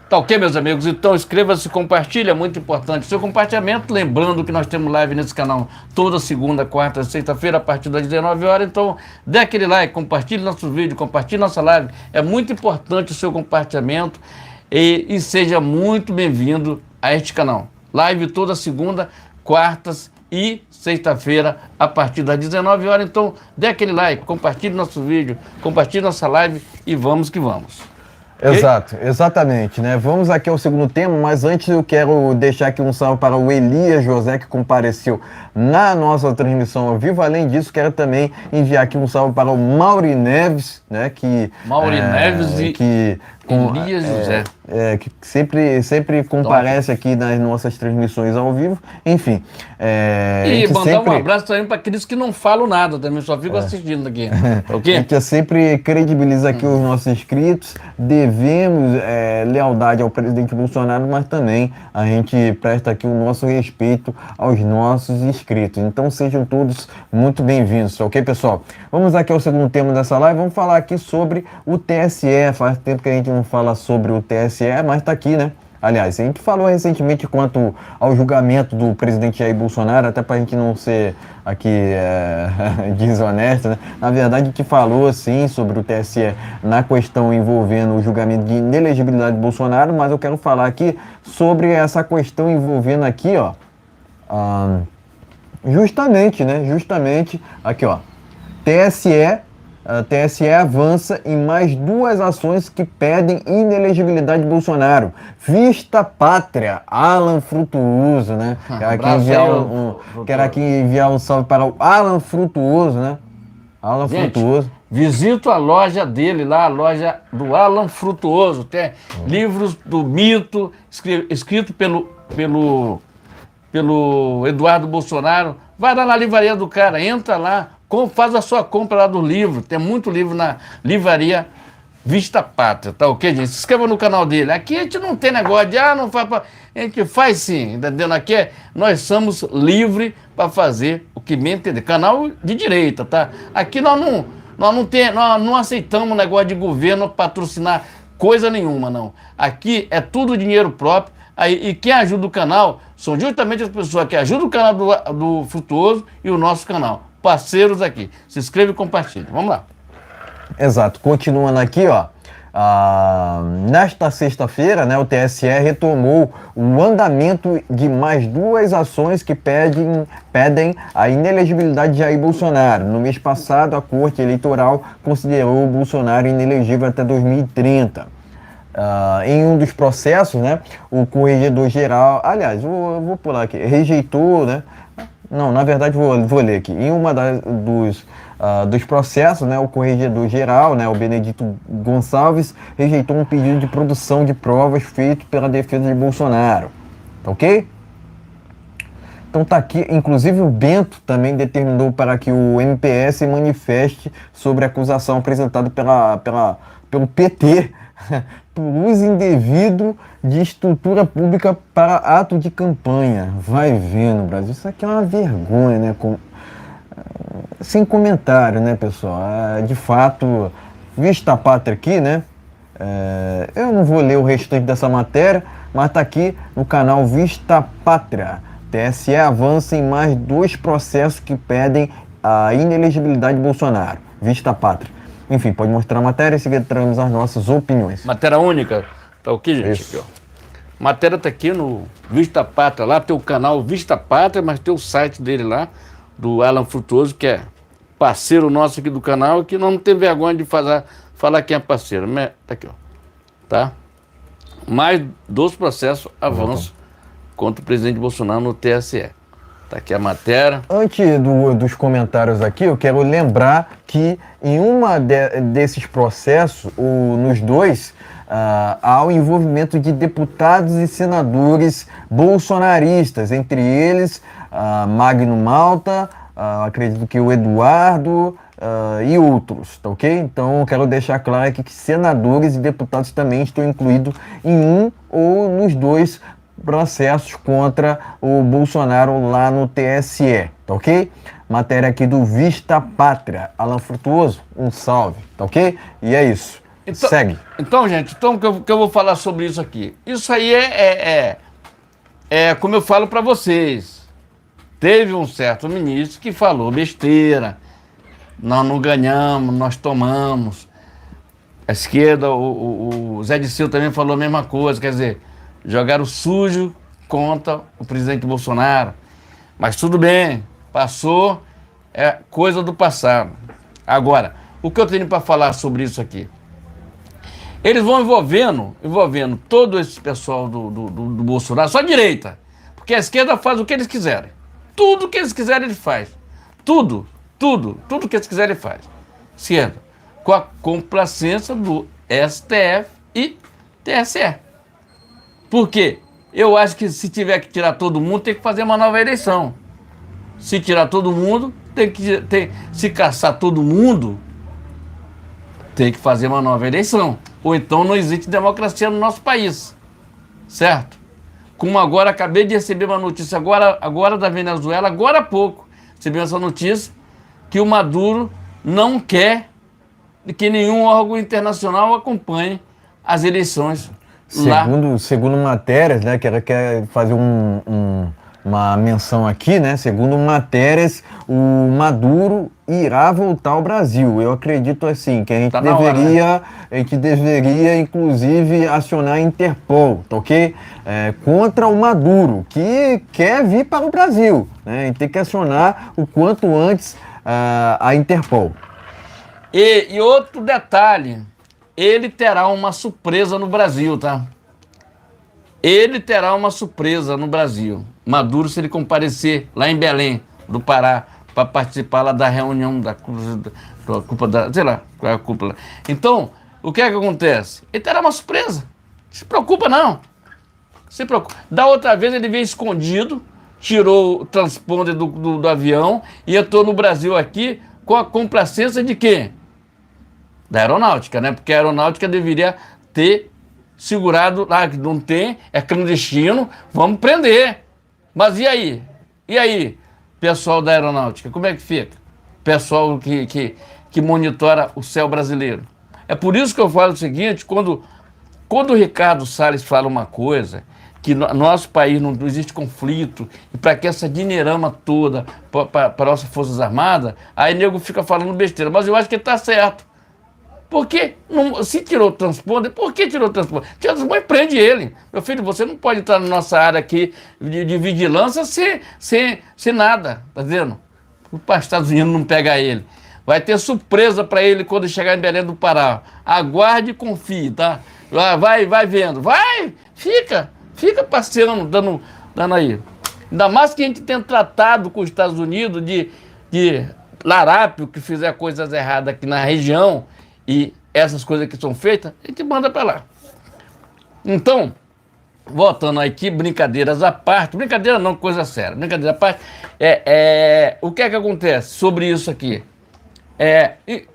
Speaker 1: Tá ok, meus amigos? Então inscreva-se, compartilha, é muito importante o seu compartilhamento. Lembrando que nós temos live nesse canal toda segunda, quarta, sexta-feira, a partir das 19 horas. Então dê aquele like, compartilhe nosso vídeo, compartilhe nossa live. É muito importante o seu compartilhamento e seja muito bem-vindo a este canal. Live toda segunda, quartas e sexta-feira, a partir das 19 horas. Então, dê aquele like, compartilhe nosso vídeo, compartilhe nossa live e vamos que vamos.
Speaker 2: Exato, exatamente, né? Vamos aqui ao segundo tema, mas antes eu quero deixar aqui um salve para o Elias José, que compareceu na nossa transmissão ao vivo. Além disso, quero também enviar aqui um salve para o Mauri Neves, né?
Speaker 1: Neves e Elias José.
Speaker 2: Que sempre comparece aqui nas nossas transmissões ao vivo. Enfim.
Speaker 1: E mandar um abraço também para aqueles que não falam nada também, só ficam assistindo aqui.
Speaker 2: Okay? A gente sempre credibiliza aqui os nossos inscritos, devemos lealdade ao presidente Bolsonaro, mas também a gente presta aqui o nosso respeito aos nossos inscritos. Então sejam todos muito bem-vindos, ok, pessoal? Vamos aqui ao segundo tema dessa live, vamos falar aqui sobre o TSE. Faz tempo que a gente não fala sobre o TSE, mas tá aqui, né? Aliás, a gente falou recentemente quanto ao julgamento do presidente Jair Bolsonaro, até para a gente não ser aqui desonesto, né? Na verdade, a gente falou, sim, sobre o TSE na questão envolvendo o julgamento de inelegibilidade de Bolsonaro, mas eu quero falar aqui sobre essa questão envolvendo aqui, ó, justamente, aqui, ó, TSE avança em mais duas ações que pedem inelegibilidade de Bolsonaro. Vista Pátria, Alan Frutuoso, né? Quero aqui enviar um salve para o Alan Frutuoso, né? Alan Frutuoso.
Speaker 1: Visito a loja dele lá, a loja do Alan Frutuoso. Tem livros do mito, escrito pelo Eduardo Bolsonaro. Vai lá na livraria do cara, entra lá. Faz a sua compra lá do livro. Tem muito livro na livraria Vista Pátria, tá ok, gente? Se inscreva no canal dele. Aqui a gente não tem negócio de, não faz pra... A gente faz sim, entendeu? Aqui nós somos livres para fazer o que bem entender. Canal de direita, tá? Aqui nós não aceitamos negócio de governo patrocinar coisa nenhuma, não. Aqui é tudo dinheiro próprio. E quem ajuda o canal são justamente as pessoas que ajudam o canal do Frutuoso e o nosso canal. Parceiros aqui. Se inscreve e compartilha. Vamos lá.
Speaker 2: Exato. Continuando aqui, ó. Nesta sexta-feira, né, o TSE retomou o andamento de mais duas ações que pedem a inelegibilidade de Jair Bolsonaro. No mês passado, a Corte Eleitoral considerou o Bolsonaro inelegível até 2030. Em um dos processos, né, o Corregedor-Geral, aliás, vou pular aqui, rejeitou, né? Não, na verdade vou ler aqui. Em uma dos processos, né, o Corregedor-Geral, né, o Benedito Gonçalves, rejeitou um pedido de produção de provas feito pela defesa de Bolsonaro. Tá ok? Então tá aqui, inclusive o Bento também determinou para que o MPS manifeste sobre a acusação apresentada pelo PT por uso indevido de estrutura pública para ato de campanha. Vai vendo, Brasil. Isso aqui é uma vergonha, né? Sem comentário, né, pessoal? De fato, Vista Pátria aqui, né? Eu não vou ler o restante dessa matéria, mas tá aqui no canal Vista Pátria. TSE avança em mais dois processos que pedem a inelegibilidade de Bolsonaro. Vista Pátria. Enfim, pode mostrar a matéria e seguir traremos as nossas opiniões.
Speaker 1: Matéria única, tá ok, gente? Aqui, ó. Matéria tá aqui no Vista Pátria, lá tem o canal Vista Pátria, mas tem o site dele lá, do Alan Frutuoso, que é parceiro nosso aqui do canal, que não tem vergonha de falar quem é parceiro. Tá aqui, ó. Tá? Mais dois processos avançam contra o presidente Bolsonaro no TSE. Tá aqui a matéria.
Speaker 2: Antes dos comentários aqui, eu quero lembrar que em desses processos, nos dois, há o envolvimento de deputados e senadores bolsonaristas, entre eles Magno Malta, acredito que o Eduardo e outros, tá ok? Então eu quero deixar claro aqui que senadores e deputados também estão incluídos em um ou nos dois processos contra o Bolsonaro lá no TSE, tá ok? Matéria aqui do Vista Pátria. Alan Frutuoso, um salve, tá ok? E é isso.
Speaker 1: Então,
Speaker 2: segue.
Speaker 1: Então, gente, que eu vou falar sobre isso aqui. Isso aí é como eu falo para vocês. Teve um certo ministro que falou besteira. Nós não ganhamos, nós tomamos. A esquerda, o Zé Disseu também falou a mesma coisa, quer dizer, jogaram sujo contra o presidente Bolsonaro. Mas tudo bem, passou, é coisa do passado. Agora, o que eu tenho para falar sobre isso aqui? Eles vão envolvendo todo esse pessoal do Bolsonaro, só a direita. Porque a esquerda faz o que eles quiserem. Tudo que eles quiserem, ele faz. Tudo que eles quiserem, ele faz. Esquerda. Com a complacência do STF e TSE. Por quê? Eu acho que se tiver que tirar todo mundo, tem que fazer uma nova eleição. Se tirar todo mundo, se caçar todo mundo, tem que fazer uma nova eleição. Ou então não existe democracia no nosso país. Certo? Como agora, acabei de receber uma notícia agora da Venezuela, agora há pouco, recebi essa notícia, que o Maduro não quer que nenhum órgão internacional acompanhe as eleições lá.
Speaker 2: Segundo matérias, né, que ela quer fazer uma menção aqui, né? Segundo matérias, o Maduro irá voltar ao Brasil. Eu acredito assim que a gente deveria, inclusive, acionar a Interpol, tá ok? Contra o Maduro, que quer vir para o Brasil, né? A gente tem que acionar o quanto antes a Interpol.
Speaker 1: E outro detalhe, ele terá uma surpresa no Brasil, tá? Ele terá uma surpresa no Brasil. Maduro, se ele comparecer lá em Belém, do Pará, para participar lá da reunião da cúpula, sei lá, qual é a cúpula. Então, o que é que acontece? Ele terá uma surpresa. Não se preocupa, não. Se preocupa. Da outra vez ele veio escondido, tirou o transponder do avião e entrou no Brasil aqui com a complacência de quê? Da aeronáutica, né? Porque a aeronáutica deveria ter segurado lá, que não tem, é clandestino, vamos prender. Mas e aí? E aí, pessoal da aeronáutica, como é que fica? Pessoal que monitora o céu brasileiro. É por isso que eu falo o seguinte, quando o Ricardo Salles fala uma coisa, que no nosso país não existe conflito, e para que essa dinheirama toda para nossas Forças Armadas, aí nego fica falando besteira. Mas eu acho que ele está certo. Porque se tirou o transponder, por que tirou o transponder? Tirou o transponder e prende ele. Meu filho, você não pode entrar na nossa área aqui de vigilância sem nada, tá vendo? Os Estados Unidos não pega ele. Vai ter surpresa para ele quando chegar em Belém do Pará. Aguarde e confie, tá? Vai vendo. Vai, fica passeando, dando aí. Ainda mais que a gente tem tratado com os Estados Unidos de larápio, que fizer coisas erradas aqui na região, e essas coisas que são feitas, a gente manda para lá. Então, voltando aqui, brincadeiras à parte, brincadeira não, coisa séria, brincadeira à parte, o que é que acontece sobre isso aqui?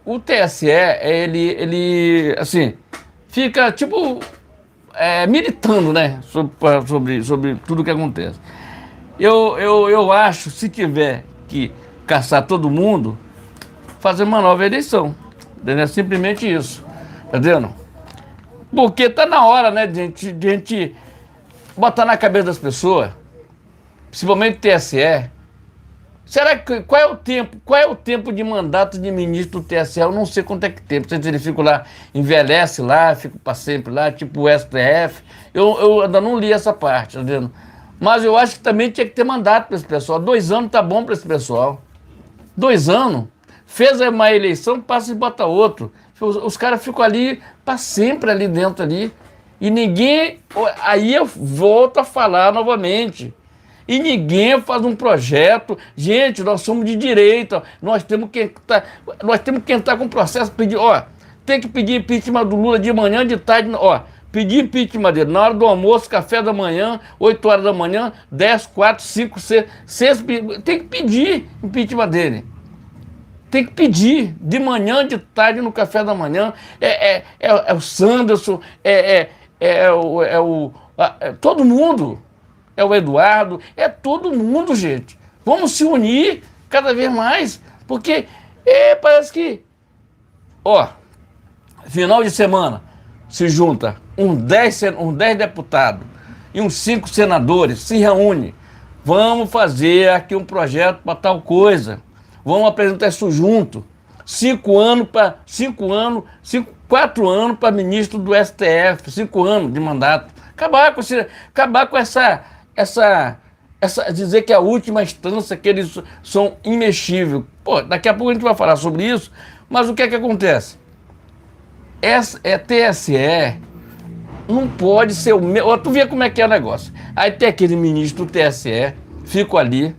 Speaker 1: O TSE, ele assim, fica tipo militando, né, sobre tudo que acontece. Eu acho, se tiver que caçar todo mundo, fazer uma nova eleição. É simplesmente isso, tá vendo? Porque tá na hora, né, de gente botar na cabeça das pessoas, principalmente o TSE. Será que qual é o tempo de mandato de ministro do TSE? Eu não sei quanto é que tempo. Se ele fica lá, envelhece lá, fica para sempre lá, tipo o STF. Eu ainda não li essa parte, tá vendo? Mas eu acho que também tinha que ter mandato para esse pessoal. 2 anos tá bom para esse pessoal. 2 anos. Fez uma eleição, passa e bota outro. Os caras ficam ali para sempre ali dentro ali. E ninguém... Aí eu volto a falar novamente. E ninguém faz um projeto. Gente, nós somos de direita. Nós temos que entrar com o processo. Tem que pedir impeachment do Lula de manhã, de tarde. Pedir impeachment dele na hora do almoço, café da manhã, 8 horas da manhã, 10, 4, 5, 6. Tem que pedir impeachment dele. Tem que pedir de manhã, de tarde, no café da manhã. É o Sanderson, todo mundo. É o Eduardo, é todo mundo, gente. Vamos se unir cada vez mais. Porque parece que, final de semana, se junta uns 10 deputados e uns 5 senadores, se reúnem. Vamos fazer aqui um projeto para tal coisa. Vamos apresentar isso junto. 4 anos para ministro do STF, 5 anos de mandato. Acabar com essa dizer que é a última instância, que eles são imexíveis. Pô, daqui a pouco a gente vai falar sobre isso, mas o que é que acontece? TSE não pode ser o mesmo. Tu vê como é que é o negócio. Aí tem aquele ministro do TSE, fica ali,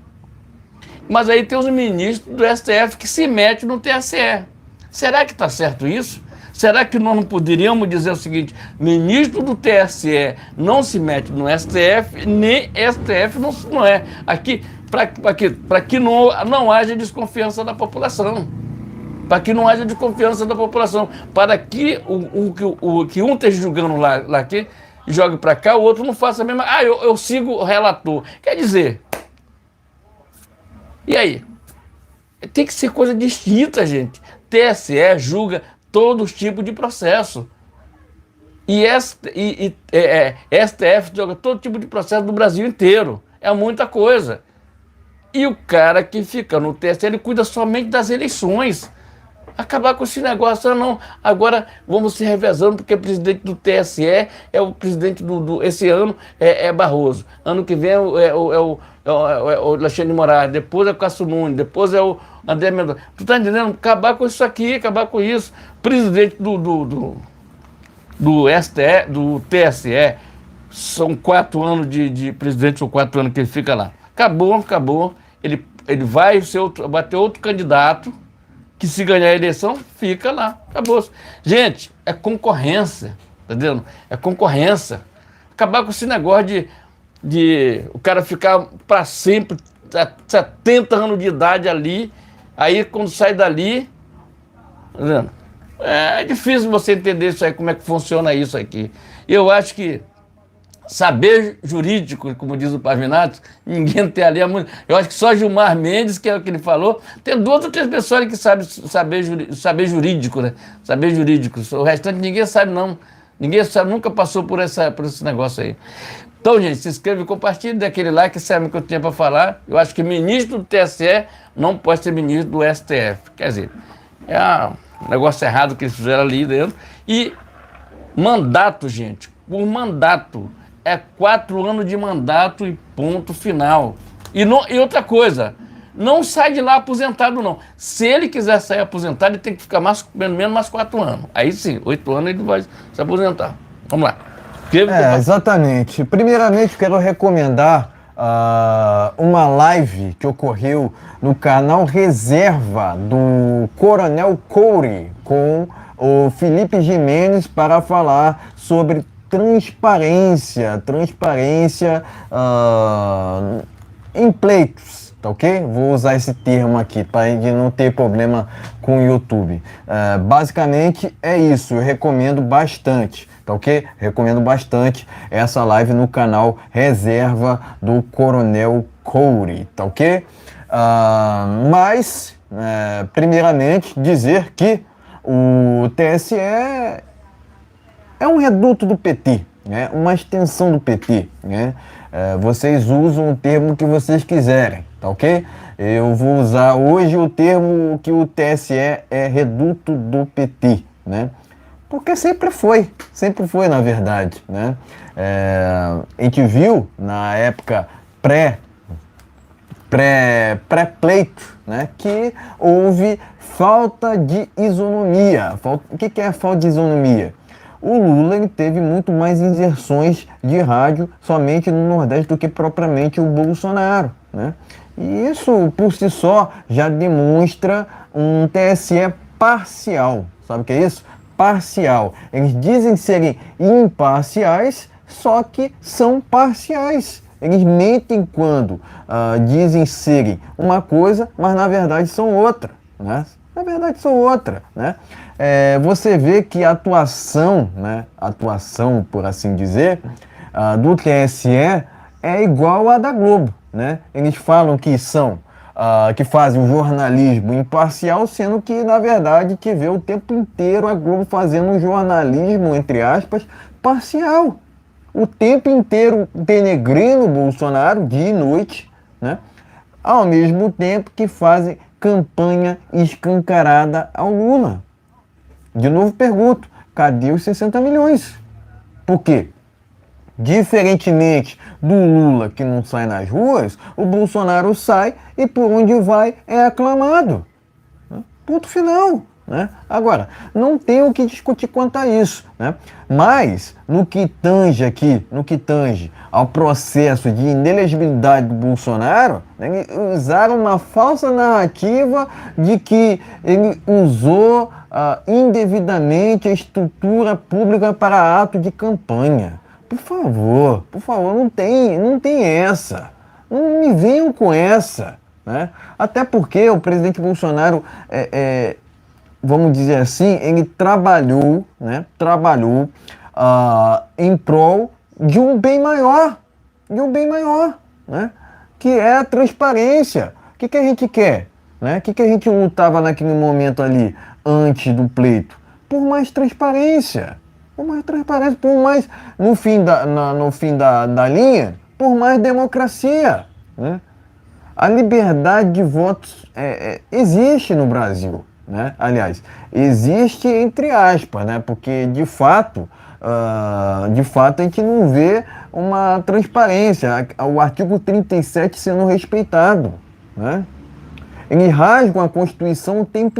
Speaker 1: mas aí tem os ministros do STF que se metem no TSE. Será que está certo isso? Será que nós não poderíamos dizer o seguinte: ministro do TSE não se mete no STF, nem STF não é. Aqui, para que não haja desconfiança da população. Para que não haja desconfiança da população. Para que que um esteja julgando lá aqui, jogue para cá, o outro não faça a mesma. Eu sigo o relator. Quer dizer, e aí? Tem que ser coisa distinta, gente. TSE julga todos os tipos de processo. E STF joga todo tipo de processo do Brasil inteiro. É muita coisa. E o cara que fica no TSE, ele cuida somente das eleições. Acabar com esse negócio, não. Agora vamos se revezando, porque o presidente do TSE é o presidente esse ano é Barroso. Ano que vem é o Alexandre de Moraes, depois é o Cássio Nunes, depois é o André Mendonça. Tu tá entendendo? Acabar com isso aqui, acabar com isso. Presidente do STE, do TSE, são 4 anos de presidente, são 4 anos que ele fica lá. Acabou. Ele vai ter outro candidato, que se ganhar a eleição, fica lá. Acabou. Gente, é concorrência, tá entendendo? É concorrência. Acabar com esse negócio de o cara ficar para sempre, 70 anos de idade ali, aí quando sai dali, tá entendendo? É difícil você entender isso aí, como é que funciona isso aqui. Eu acho que saber jurídico, como diz o Pavinato, ninguém tem ali. Eu acho que só Gilmar Mendes, que é o que ele falou, tem 2 ou 3 pessoas que sabem saber jurídico, né? Saber jurídico. O restante ninguém sabe, não. Ninguém sabe, nunca passou por esse negócio aí. Então, gente, se inscreva e compartilhe, dê aquele like, sabe o que eu tinha para falar. Eu acho que ministro do TSE não pode ser ministro do STF. Quer dizer, é um negócio errado que eles fizeram ali dentro. E mandato, gente, por mandato. É 4 anos de mandato e ponto final. E outra coisa, não sai de lá aposentado, não. Se ele quiser sair aposentado, ele tem que ficar pelo menos mais 4 anos. Aí sim, 8 anos ele vai se aposentar. Vamos lá.
Speaker 2: Exatamente. Primeiramente, quero recomendar uma live que ocorreu no canal Reserva do Coronel Couri com o Felipe Jimenez para falar sobre transparência em pleitos, tá ok? Vou usar esse termo aqui para não ter problema com o YouTube. Basicamente é isso, eu recomendo bastante, tá ok? Recomendo bastante essa live no canal Reserva do Coronel Couri, tá ok? Mas, primeiramente, dizer que o TSE é um reduto do PT, né? Uma extensão do PT, né? Vocês usam o termo que vocês quiserem, tá ok? Eu vou usar hoje o termo que o TSE é reduto do PT, né? Porque sempre foi na verdade, né? A gente viu na época pré-pleito, né, que houve falta de isonomia. O que é falta de isonomia? O Lula ele teve muito mais inserções de rádio somente no Nordeste do que propriamente o Bolsonaro, né? E isso por si só já demonstra um TSE parcial. Sabe o que é isso? Parcial. Eles dizem serem imparciais, só que são parciais. Eles mentem quando dizem serem uma coisa, mas na verdade são outra, né? Na verdade são outra, né? Você vê que a atuação, né? Atuação, por assim dizer, do TSE é igual à da Globo, né? Eles falam que que fazem um jornalismo imparcial, sendo que, na verdade, que vê o tempo inteiro a Globo fazendo um jornalismo, entre aspas, parcial. O tempo inteiro denegrindo o Bolsonaro, dia e noite, né? Ao mesmo tempo que fazem campanha escancarada ao Lula. De novo pergunto, cadê os 60 milhões? Por quê? Diferentemente do Lula, que não sai nas ruas, o Bolsonaro sai e por onde vai é aclamado. Ponto final. Né? Agora, não tem o que discutir quanto a isso, né? Mas no que tange ao processo de inelegibilidade do Bolsonaro, né, usaram uma falsa narrativa de que ele usou indevidamente a estrutura pública para ato de campanha. Por favor, não tem essa. Não me venham com essa. Né? Até porque o presidente Bolsonaro vamos dizer assim, ele trabalhou em prol de um bem maior, né? Que é a transparência. O que a gente quer? Né? O que a gente lutava naquele momento ali, antes do pleito? Por mais transparência, por mais, no fim da linha, por mais democracia, né? A liberdade de votos existe no Brasil. Né? Aliás, existe entre aspas, né? Porque de fato a gente não vê uma transparência, o artigo 37 sendo respeitado. Né? Eles rasgam a Constituição o tempo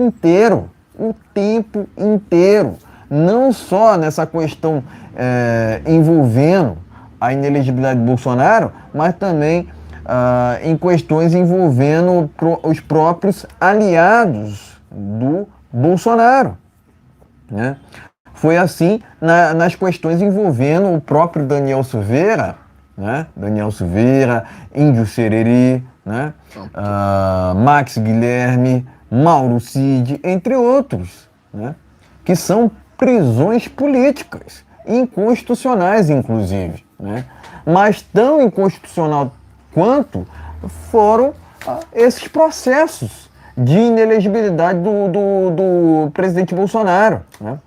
Speaker 2: inteiro, não só nessa questão envolvendo a inelegibilidade de Bolsonaro, mas também em questões envolvendo os próprios aliados do Bolsonaro. Né? Foi assim nas questões envolvendo o próprio Daniel Silveira, né? Índio Sereri, né? Max Guilherme, Mauro Cid, entre outros, né? Que são prisões políticas, inconstitucionais inclusive, né? Mas tão inconstitucional quanto foram esses processos de inelegibilidade do presidente Bolsonaro. Né?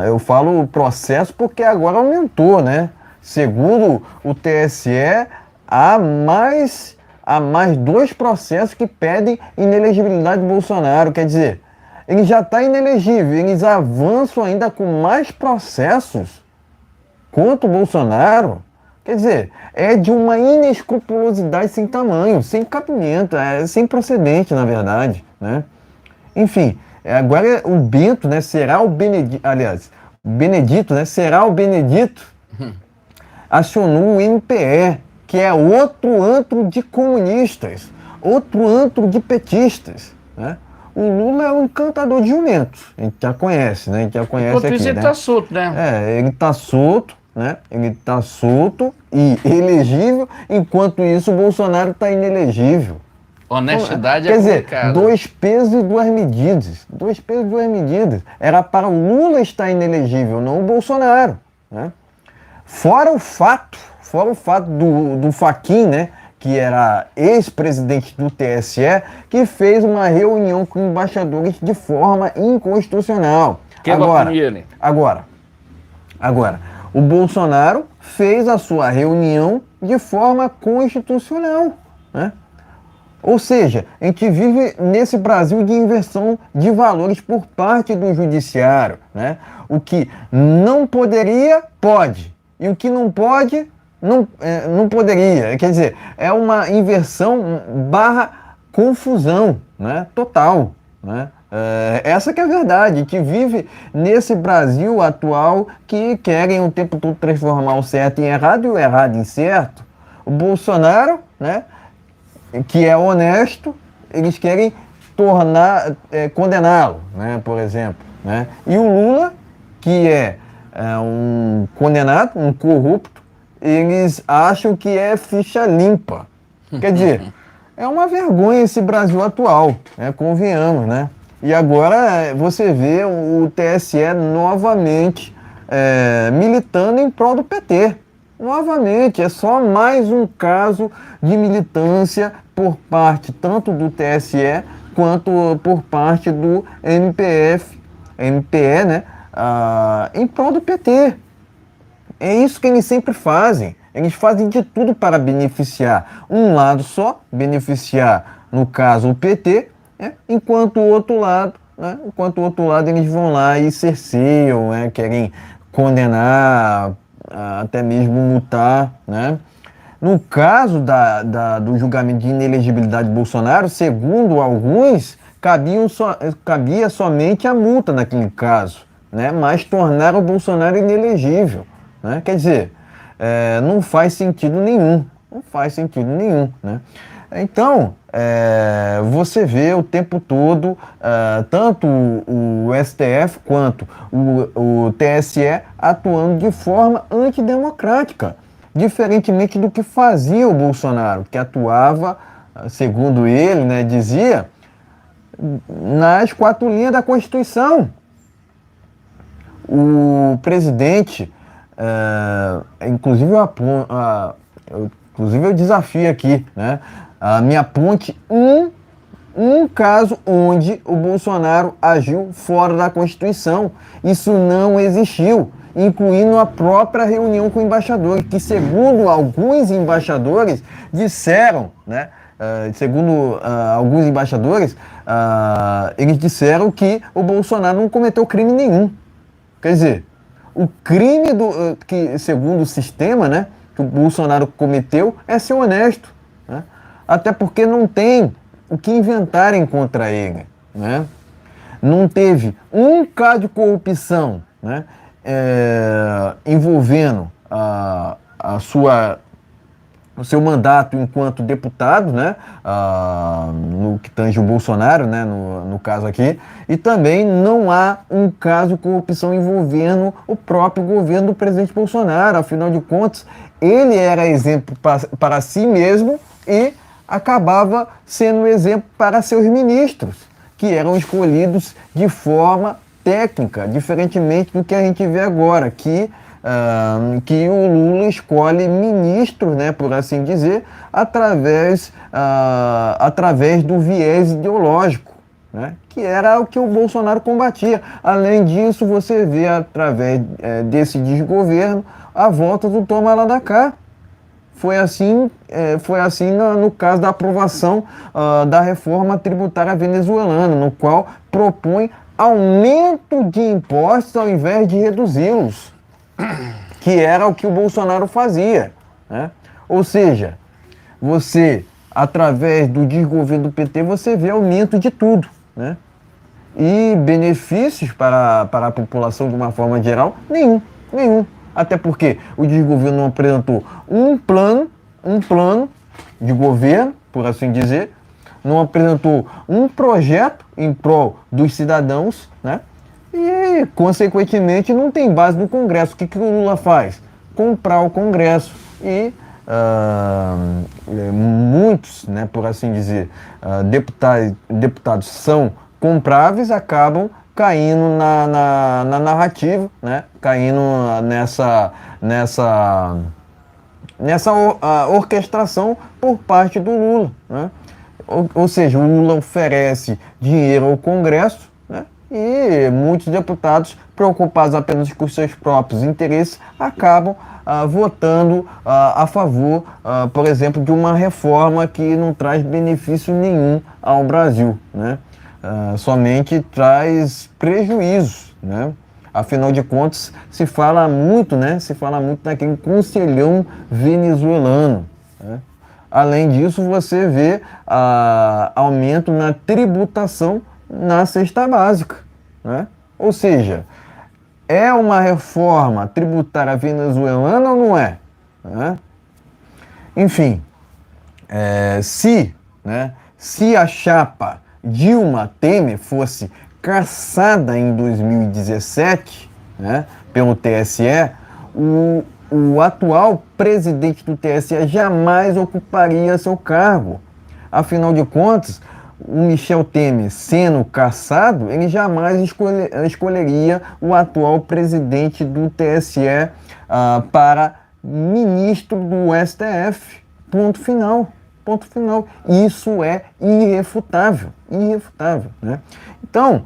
Speaker 2: Eu falo processo porque agora aumentou, né? Segundo o TSE, há mais 2 processos que pedem inelegibilidade do Bolsonaro. Quer dizer, ele já está inelegível, eles avançam ainda com mais processos contra o Bolsonaro. Quer dizer, é de uma inescrupulosidade sem tamanho, sem cabimento, sem procedente, na verdade, né? Enfim, agora o Bento, né, será o Benedito, aliás, o Benedito, né, será o Benedito, acionou o MPE, que é outro antro de comunistas, outro antro de petistas, né? O Lula é um encantador de jumentos, a gente já conhece, né?
Speaker 1: Enquanto isso, ele está solto, né?
Speaker 2: Ele está solto. Né? Ele está solto e elegível, enquanto isso o Bolsonaro está inelegível.
Speaker 1: Honestidade
Speaker 2: Quer
Speaker 1: é
Speaker 2: dizer,
Speaker 1: complicado.
Speaker 2: 2 pesos e 2 medidas. 2 pesos e 2 medidas. Era para o Lula estar inelegível, não o Bolsonaro. Né? Fora o fato do Fachin, né, que era ex-presidente do TSE, que fez uma reunião com embaixadores de forma inconstitucional. Agora, o Bolsonaro fez a sua reunião de forma constitucional, né? Ou seja, a gente vive nesse Brasil de inversão de valores por parte do judiciário, né? O que não poderia, pode. E o que não pode, não poderia. Quer dizer, é uma inversão / confusão, né? Total, né? Essa que é a verdade, que vive nesse Brasil atual que querem o tempo todo transformar o certo em errado e o errado em certo. O Bolsonaro, né, que é honesto, eles querem condená-lo, né, por exemplo. Né? E o Lula, que é um condenado, um corrupto, eles acham que é ficha limpa. Quer dizer, é uma vergonha esse Brasil atual, né, convenhamos, né? E agora você vê o TSE novamente militando em prol do PT. Novamente, é só mais um caso de militância por parte tanto do TSE quanto por parte do MPE, né, em prol do PT. É isso que eles sempre fazem. Eles fazem de tudo para beneficiar um lado só, beneficiar, no caso, o PT, enquanto o outro lado eles vão lá e cerceiam, né, querem condenar até mesmo multar, né? No caso do julgamento de inelegibilidade de Bolsonaro, segundo alguns, cabia somente a multa naquele caso, né? Mas tornaram o Bolsonaro inelegível, né? Quer dizer, não faz sentido nenhum, não faz sentido nenhum, né? Então, você vê o tempo todo, tanto o STF quanto o TSE atuando de forma antidemocrática, diferentemente do que fazia o Bolsonaro, que atuava, segundo ele, né, dizia, nas 4 linhas da Constituição. O presidente, inclusive eu desafio aqui, né, me aponte um caso onde o Bolsonaro agiu fora da Constituição. Isso não existiu, incluindo a própria reunião com embaixadores, que segundo alguns embaixadores disseram, né, alguns embaixadores, eles disseram que o Bolsonaro não cometeu crime nenhum. Quer dizer, o crime que, segundo o sistema, né, que o Bolsonaro cometeu é ser honesto, né? Até porque não tem o que inventarem contra ele, né? Não teve um caso de corrupção, né, envolvendo o seu mandato enquanto deputado, né, no que tange o Bolsonaro, né, no caso aqui, e também não há um caso de corrupção envolvendo o próprio governo do presidente Bolsonaro. Afinal de contas, ele era exemplo para si mesmo e acabava sendo exemplo para seus ministros, que eram escolhidos de forma técnica, diferentemente do que a gente vê agora, que o Lula escolhe ministros, né, por assim dizer, através do viés ideológico, né, que era o que o Bolsonaro combatia. Além disso, você vê, através desse desgoverno, a volta do toma lá da cá. Foi assim no caso da aprovação da reforma tributária venezuelana, no qual propõe aumento de impostos ao invés de reduzi-los, que era o que o Bolsonaro fazia, né? Ou seja, você, através do desgoverno do PT, você vê aumento de tudo, né? E benefícios para a população de uma forma geral, nenhum. Até porque o desgoverno não apresentou um plano de governo, por assim dizer, não apresentou um projeto em prol dos cidadãos, né? E, consequentemente, não tem base no Congresso. O que o Lula faz? Comprar o Congresso. E muitos, né, por assim dizer, deputados são compráveis, acabam caindo na narrativa, né? Caindo nessa orquestração por parte do Lula, né? Ou seja, o Lula oferece dinheiro ao Congresso, né? E muitos deputados, preocupados apenas com seus próprios interesses, acabam votando a favor, por exemplo, de uma reforma que não traz benefício nenhum ao Brasil, né? Somente traz prejuízos, né? Afinal de contas, se fala muito naquele conselhão venezuelano, né? Além disso, você vê aumento na tributação na cesta básica, né? Ou seja, é uma reforma tributária venezuelana ou não é? Né? Enfim, se a chapa Dilma Temer fosse cassada em 2017, né, pelo TSE, o atual presidente do TSE jamais ocuparia seu cargo. Afinal de contas, o Michel Temer sendo cassado, ele jamais escolheria o atual presidente do TSE para ministro do STF. Ponto final. Ponto final. Isso é irrefutável. Né? Então,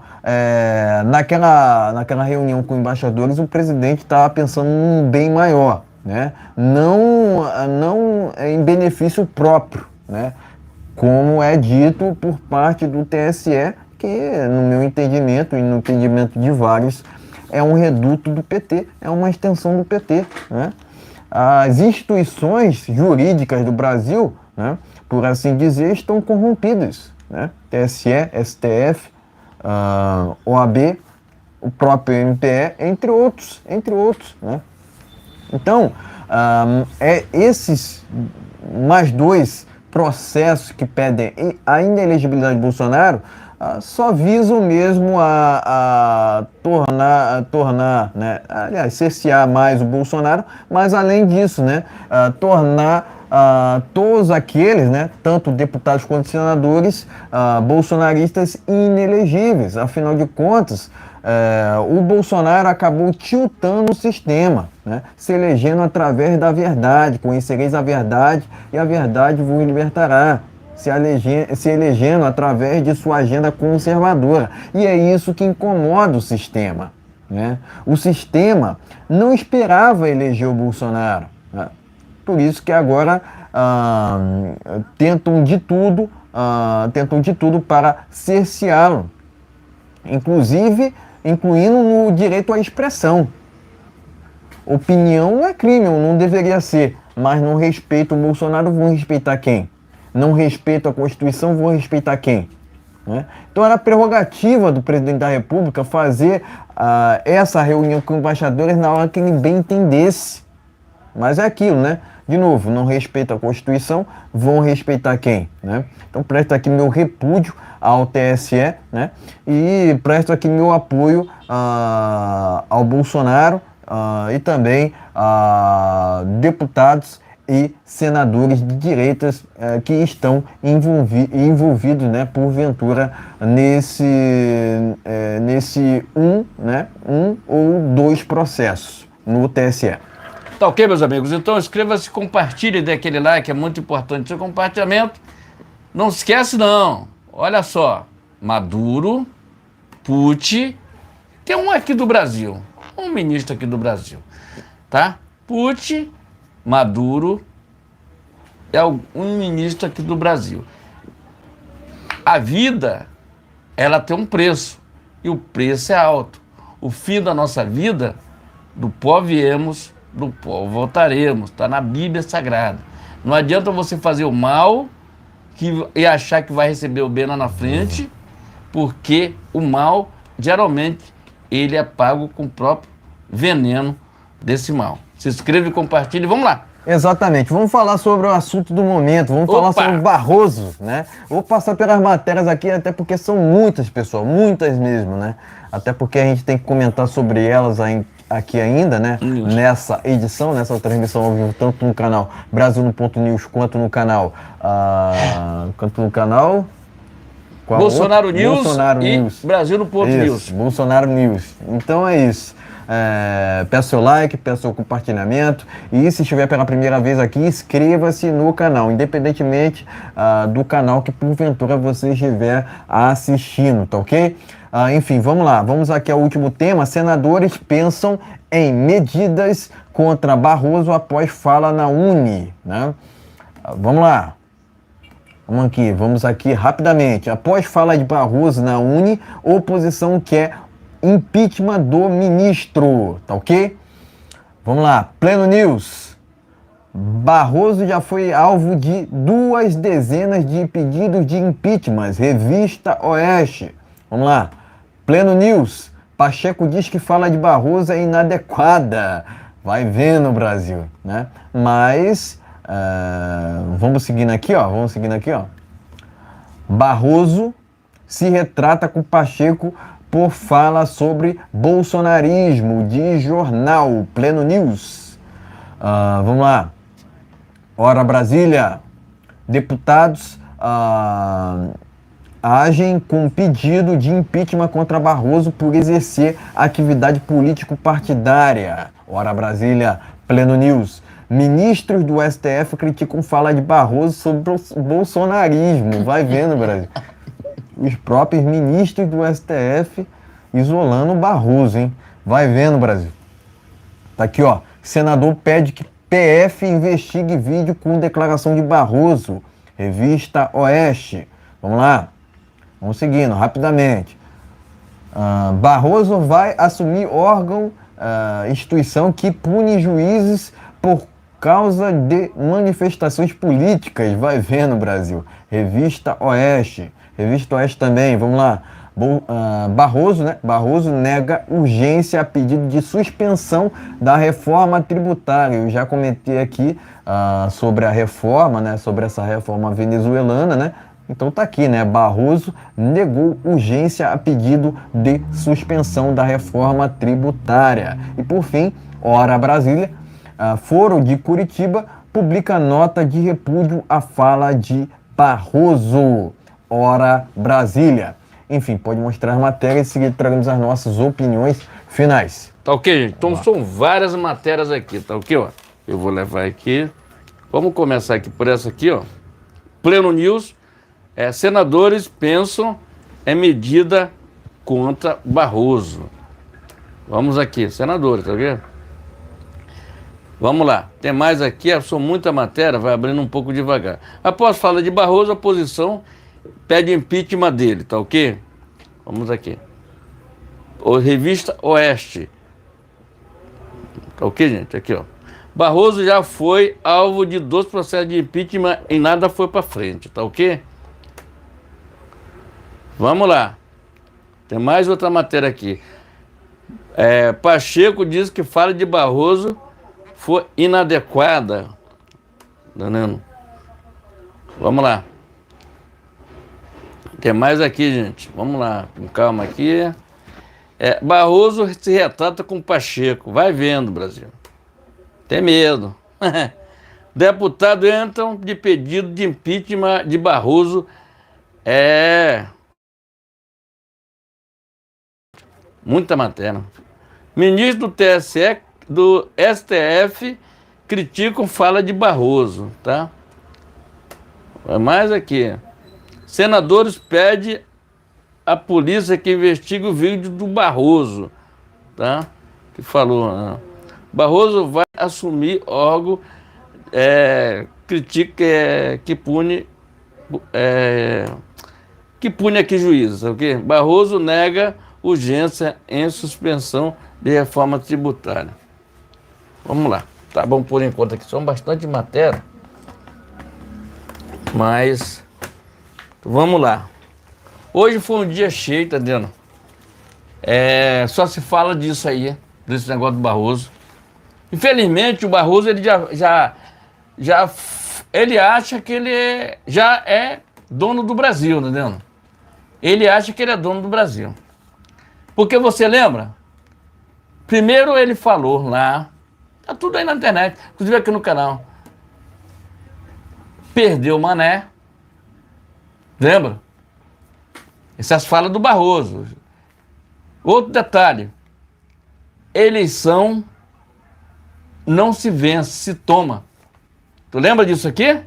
Speaker 2: naquela reunião com embaixadores, o presidente estava pensando num bem maior, né? Não em benefício próprio, né? Como é dito por parte do TSE, que no meu entendimento e no entendimento de vários, é um reduto do PT, é uma extensão do PT, né? As instituições jurídicas do Brasil, né, por assim dizer, estão corrompidas, né? TSE, STF, OAB, o próprio MPE, entre outros, né? Então, esses mais dois processos que pedem a inelegibilidade de Bolsonaro só visam mesmo a tornar, né, aliás, cercear mais o Bolsonaro, mas além disso, né, tornar todos aqueles, né, tanto deputados quanto senadores bolsonaristas inelegíveis. Afinal de contas, o Bolsonaro acabou tiltando o sistema, né, se elegendo através da verdade. Conhecereis a verdade e a verdade vos libertará. Se elegendo através de sua agenda conservadora. E é isso que incomoda o sistema, né? O sistema não esperava eleger o Bolsonaro, né? Por isso que agora tentam de tudo para cerceá-lo, incluindo no direito à expressão. Opinião não é crime, não deveria ser, mas não respeito o Bolsonaro, vão respeitar quem? Não respeito a Constituição, vou respeitar quem? Né? Então era prerrogativa do presidente da República fazer essa reunião com embaixadores na hora que ele bem entendesse. Mas é aquilo, né? De novo, não respeita a Constituição, vão respeitar quem? Né? Então presto aqui meu repúdio ao TSE, né? E presto aqui meu apoio ao Bolsonaro e também a deputados e senadores de direitas que estão envolvidos, né, porventura, nesse um ou dois processos no TSE.
Speaker 1: Tá ok, meus amigos? Então inscreva-se, compartilhe, dê aquele like, é muito importante o seu compartilhamento. Não se esquece não, olha só, Maduro, Putin, tem um aqui do Brasil, um ministro aqui do Brasil, tá? Putin, Maduro é um ministro aqui do Brasil. A vida, ela tem um preço, e o preço é alto. O fim da nossa vida, do pó viemos, do pó voltaremos, está na Bíblia Sagrada. Não adianta você fazer o mal e achar que vai receber o bem lá na frente, porque o mal, geralmente, ele é pago com o próprio veneno desse mal. Se inscreva e compartilhe. Vamos lá.
Speaker 2: Exatamente. Vamos falar sobre o assunto do momento. Vamos falar sobre o Barroso, né? Vou passar pelas matérias aqui, até porque são muitas, pessoal. Muitas mesmo, né? Até porque a gente tem que comentar sobre elas aqui ainda, né? Nessa edição, nessa transmissão ao vivo, tanto no canal Brasil no Ponto News, quanto no canal...
Speaker 1: Bolsonaro News
Speaker 2: Bolsonaro
Speaker 1: e
Speaker 2: News.
Speaker 1: Brasil no Ponto News.
Speaker 2: Bolsonaro News. Então é isso. Peço seu like, peço seu compartilhamento e se estiver pela primeira vez aqui, inscreva-se no canal, independentemente do canal que porventura você estiver assistindo, tá ok? Enfim, vamos lá, vamos aqui ao último tema. Senadores pensam em medidas contra Barroso após fala na Uni, né? Vamos lá. Vamos aqui rapidamente. Após fala de Barroso na Uni, oposição quer impeachment do ministro, tá ok? Vamos lá, Pleno News. Barroso já foi alvo de 2 dezenas de pedidos de impeachment, revista Oeste. Vamos lá, Pleno News. Pacheco diz que fala de Barroso é inadequada. Vai vendo, Brasil, né? Mas... vamos seguindo aqui, ó. Barroso se retrata com Pacheco por fala sobre bolsonarismo, de jornal Pleno News. Vamos lá. Ora Brasília. Deputados agem com pedido de impeachment contra Barroso por exercer atividade político-partidária. Ora Brasília. Pleno News. Ministros do STF criticam fala de Barroso sobre bolsonarismo. Vai vendo, Brasil. Os próprios ministros do STF isolando o Barroso, hein? Vai vendo, Brasil. Tá aqui, ó. Senador pede que PF investigue vídeo com declaração de Barroso. Revista Oeste. Vamos lá. Vamos seguindo, rapidamente. Barroso vai assumir órgão, instituição que pune juízes por causa de manifestações políticas. Vai vendo, Brasil. Revista Oeste também, vamos lá. Barroso, né? Barroso nega urgência a pedido de suspensão da reforma tributária. Eu já comentei aqui sobre a reforma, né? Sobre essa reforma venezuelana, né? Então tá aqui, né? Barroso negou urgência a pedido de suspensão da reforma tributária. E por fim, Hora Brasília, Foro de Curitiba publica nota de repúdio à fala de Barroso. Hora Brasília. Enfim, pode mostrar a matéria e em seguida traremos as nossas opiniões finais.
Speaker 1: Tá ok, gente? Então são várias matérias aqui, tá ok, ó? Eu vou levar aqui. Vamos começar aqui por essa aqui, ó. Pleno News. Senadores pensam em medida contra Barroso. Vamos aqui, senadores, tá vendo? Vamos lá. Tem mais aqui, são muita matéria, vai abrindo um pouco devagar. Após fala de Barroso, a oposição pede impeachment dele, tá ok? Vamos aqui. Revista Oeste. Tá ok, gente? Aqui, ó. Barroso já foi alvo de 2 processos de impeachment e nada foi pra frente, tá ok? Vamos lá. Tem mais outra matéria aqui. Pacheco diz que fala de Barroso foi inadequada. Tá vendo? Vamos lá. Tem mais aqui, gente. Vamos lá, com calma aqui. Barroso se retrata com Pacheco. Vai vendo, Brasil. Tem medo. Deputado entram de pedido de impeachment de Barroso. Muita matéria. Ministro do TSE, do STF, criticam fala de Barroso, tá? Mais aqui. Senadores pedem à polícia que investigue o vídeo do Barroso, tá? Que falou. Barroso vai assumir órgão, critica que pune aqui juízes, ok? Barroso nega urgência em suspensão de reforma tributária. Vamos lá. Tá bom por enquanto aqui. São bastante matéria. Mas vamos lá. Hoje foi um dia cheio, tá vendo? Só se fala disso aí, desse negócio do Barroso. Infelizmente, o Barroso ele ele acha que ele já é dono do Brasil, tá vendo? Ele acha que ele é dono do Brasil. Porque você lembra? Primeiro ele falou lá, tá tudo aí na internet, inclusive aqui no canal. Perdeu o Mané. Lembra? Essas falas do Barroso. Outro detalhe. Eleição não se vence, se toma. Tu lembra disso aqui?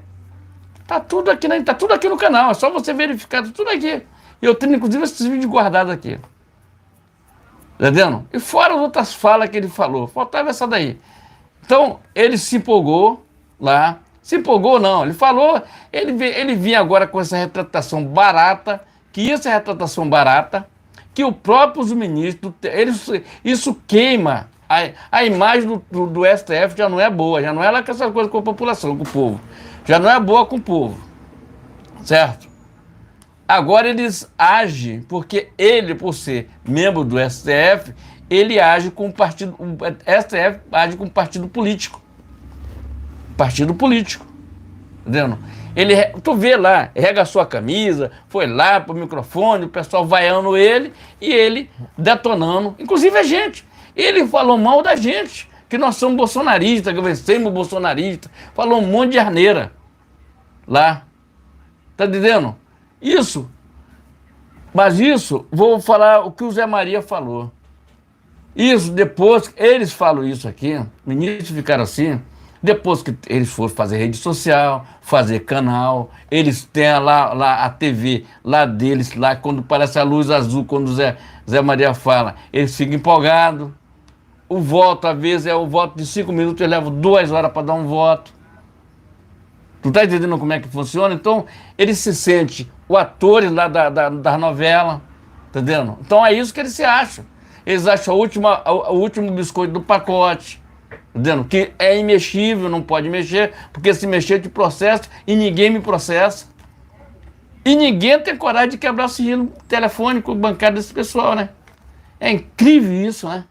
Speaker 1: Tá tudo aqui, tá tudo aqui no canal. É só você verificar, tá tudo aqui. Eu tenho inclusive esses vídeos guardados aqui. Tá vendo? E fora as outras falas que ele falou. Faltava essa daí. Então, ele se empolgou lá. Se empolgou não, ele falou, ele vinha agora com essa retratação barata, que essa retratação barata, que o próprio ministro, isso queima, a imagem do STF já não é boa, já não é lá com essas coisas com a população, com o povo, já não é boa com o povo, certo? Agora eles agem, porque ele, por ser membro do STF, ele age com o partido, o STF age com o partido político. Partido político, entendeu? Tu vê lá, regaçou a camisa, foi lá pro microfone, o pessoal vaiando ele e ele detonando, inclusive a gente. Ele falou mal da gente, que nós somos bolsonaristas, que vencemos bolsonaristas, falou um monte de asneira lá, tá entendendo? Isso, mas isso, vou falar o que o Zé Maria falou. Isso, depois, eles falam isso aqui, ministros ficaram assim. Depois que eles foram fazer rede social, fazer canal, eles têm lá a TV lá deles, lá quando parece a luz azul, quando o Zé Maria fala, eles ficam empolgados. O voto, às vezes, é o voto de 5 minutos, eles levam 2 horas para dar um voto. Tu tá entendendo como é que funciona? Então, ele se sente o ator lá da novela, Entendendo? Então é isso que eles se acham. Eles acham o último biscoito do pacote. Entendendo? Que é imexível, não pode mexer, porque se mexer te processo e ninguém me processa. E ninguém tem coragem de quebrar o sigilo telefônico bancário desse pessoal, né? É incrível isso, né?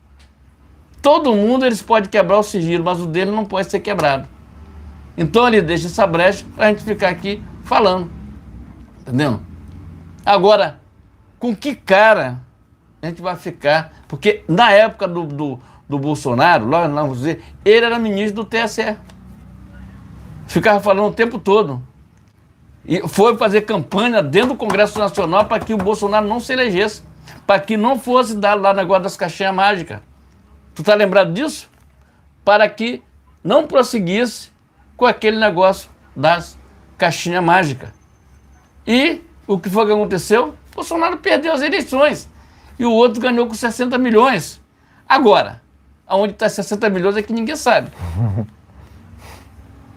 Speaker 1: Todo mundo eles podem quebrar o sigilo, mas o dele não pode ser quebrado. Então ele deixa essa brecha pra gente ficar aqui falando. Entendendo? Agora, com que cara a gente vai ficar? Porque na época do Bolsonaro, lá vamos dizer, ele era ministro do TSE. Ficava falando o tempo todo. E foi fazer campanha dentro do Congresso Nacional para que o Bolsonaro não se elegesse. Para que não fosse dado lá o negócio das caixinhas mágicas. Tu tá lembrado disso? Para que não prosseguisse com aquele negócio das caixinhas mágicas. E o que foi que aconteceu? Bolsonaro perdeu as eleições. E o outro ganhou com 60 milhões. Agora, aonde está 60 milhões é que ninguém sabe.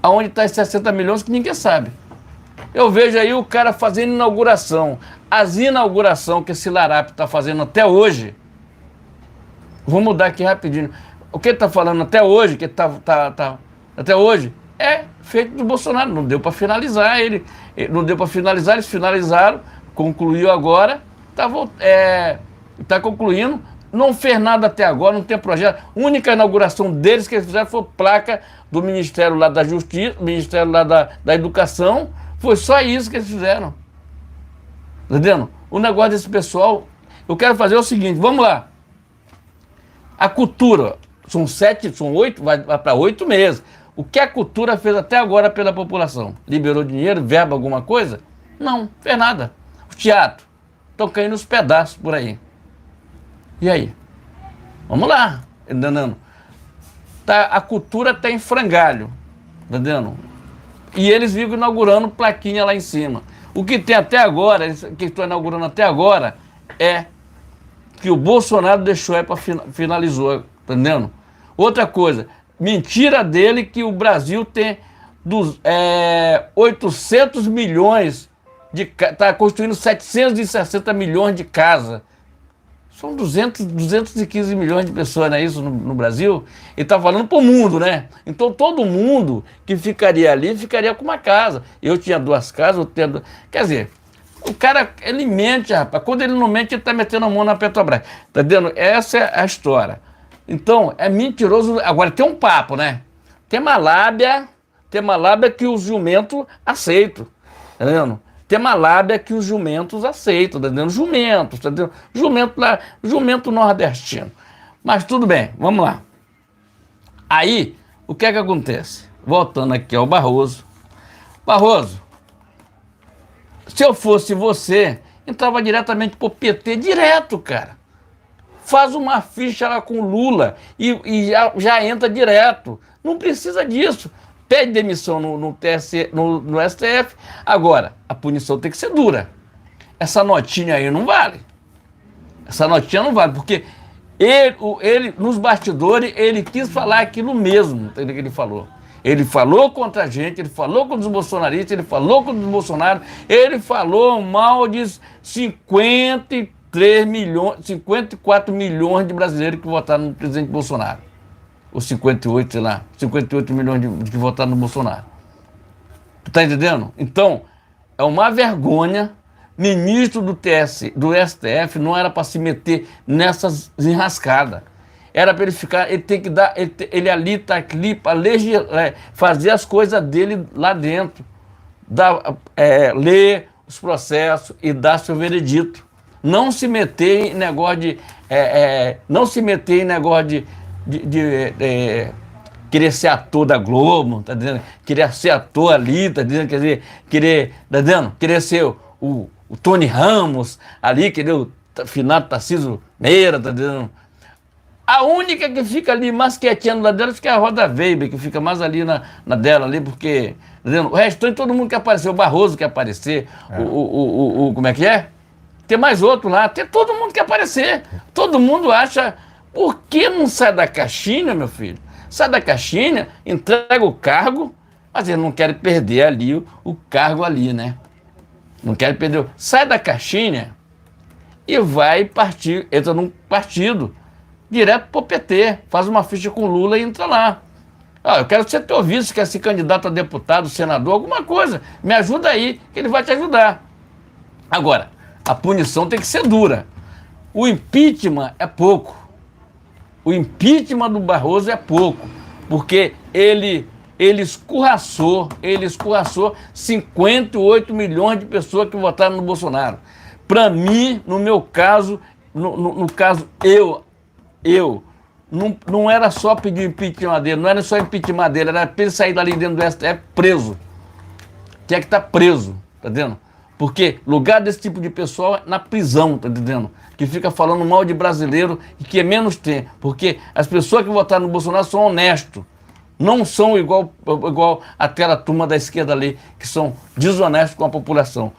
Speaker 1: Aonde está 60 milhões que ninguém sabe. Eu vejo aí o cara fazendo inauguração. As inaugurações que esse Larápio está fazendo até hoje. Vou mudar aqui rapidinho. O que ele está falando até hoje, até hoje, é feito do Bolsonaro. Não deu para finalizar ele. Não deu para finalizar, eles finalizaram, concluiu agora, está concluindo. Não fez nada até agora, não tem projeto. A única inauguração deles que eles fizeram foi placa do Ministério lá da Justiça, Ministério lá da Educação. Foi só isso que eles fizeram. Entendendo? O negócio desse pessoal, eu quero fazer o seguinte, vamos lá. A cultura, são 8, vai para 8 meses. O que a cultura fez até agora pela população? Liberou dinheiro, verba, alguma coisa? Não, fez nada. O teatro, estão caindo os pedaços por aí. E aí? Vamos lá, entendendo? A cultura está em frangalho, entendendo? E eles vivem inaugurando plaquinha lá em cima. O que tem até agora, que estão inaugurando até agora, é que o Bolsonaro deixou aí para finalizou, entendendo? Outra coisa, mentira dele que o Brasil tem 800 milhões está construindo 760 milhões de casas. São 215 milhões de pessoas, não é isso, no Brasil? E está falando para o mundo, né? Então todo mundo que ficaria ali, ficaria com uma casa. Eu tinha 2 casas, eu tenho... Quer dizer, o cara, ele mente, rapaz. Quando ele não mente, ele está metendo a mão na Petrobras. Tá vendo? Essa é a história. Então, é mentiroso. Agora, tem um papo, né? Tem uma lábia que os jumentos aceitam. Tá vendo? Tem uma lábia que os jumentos aceitam, tá entendendo? Jumentos, tá entendendo? Jumento nordestino. Mas tudo bem, vamos lá. Aí, o que é que acontece? Voltando aqui ao Barroso. Barroso, se eu fosse você, entrava diretamente pro PT, direto, cara. Faz uma ficha lá com o Lula e já entra direto. Não precisa disso. Pede demissão no STF. Agora, a punição tem que ser dura. Essa notinha aí não vale. Essa notinha não vale, porque ele nos bastidores, ele quis falar aquilo mesmo que ele falou. Ele falou contra a gente, ele falou contra os bolsonaristas, ele falou contra os Bolsonaro, ele falou mal de 54 milhões de brasileiros que votaram no presidente Bolsonaro. Ou 58, sei lá, 58 milhões de que votaram no Bolsonaro. Tu tá entendendo? Então, é uma vergonha. Ministro do STF não era para se meter nessas enrascadas. Era para ele ficar, ele tem que dar, ele ali tá ali para fazer as coisas dele lá dentro. Ler os processos e dar seu veredito. Não se meter em negócio de... não se meter em negócio de querer ser ator da Globo, tá dizendo? Querer ser ator ali, tá dizendo? Quer dizer, tá dizendo? Querer ser o Tony Ramos ali, querer o finado Tarcísio Meira, tá dizendo? A única que fica ali mais quietinha lá dela é a Roda Weber, que fica mais ali na dela ali, porque... Tá dizendo? O restante todo mundo quer aparecer, o Barroso quer aparecer, como é que é? Tem mais outro lá, todo mundo quer aparecer, todo mundo acha... Por que não sai da caixinha, meu filho? Sai da caixinha, entrega o cargo, mas eles não querem perder ali o cargo ali, né? Não querem perder. Sai da caixinha e vai partir, entra num partido direto pro PT, faz uma ficha com Lula e entra lá. Eu quero ser teu vice, quer ser candidato a deputado, senador, alguma coisa. Me ajuda aí, que ele vai te ajudar. Agora, a punição tem que ser dura. O impeachment é pouco. O impeachment do Barroso é pouco, porque ele escorraçou 58 milhões de pessoas que votaram no Bolsonaro. Para mim, no meu caso, no caso não era só pedir impeachment dele, não era só impeachment dele, era para ele sair dali dentro do STF preso. Tinha que estar preso, tá entendendo? Porque lugar desse tipo de pessoal é na prisão, tá entendendo? Que fica falando mal de brasileiro e que é menos tem. Porque as pessoas que votaram no Bolsonaro são honestos. Não são igual aquela turma da esquerda ali, que são desonestos com a população.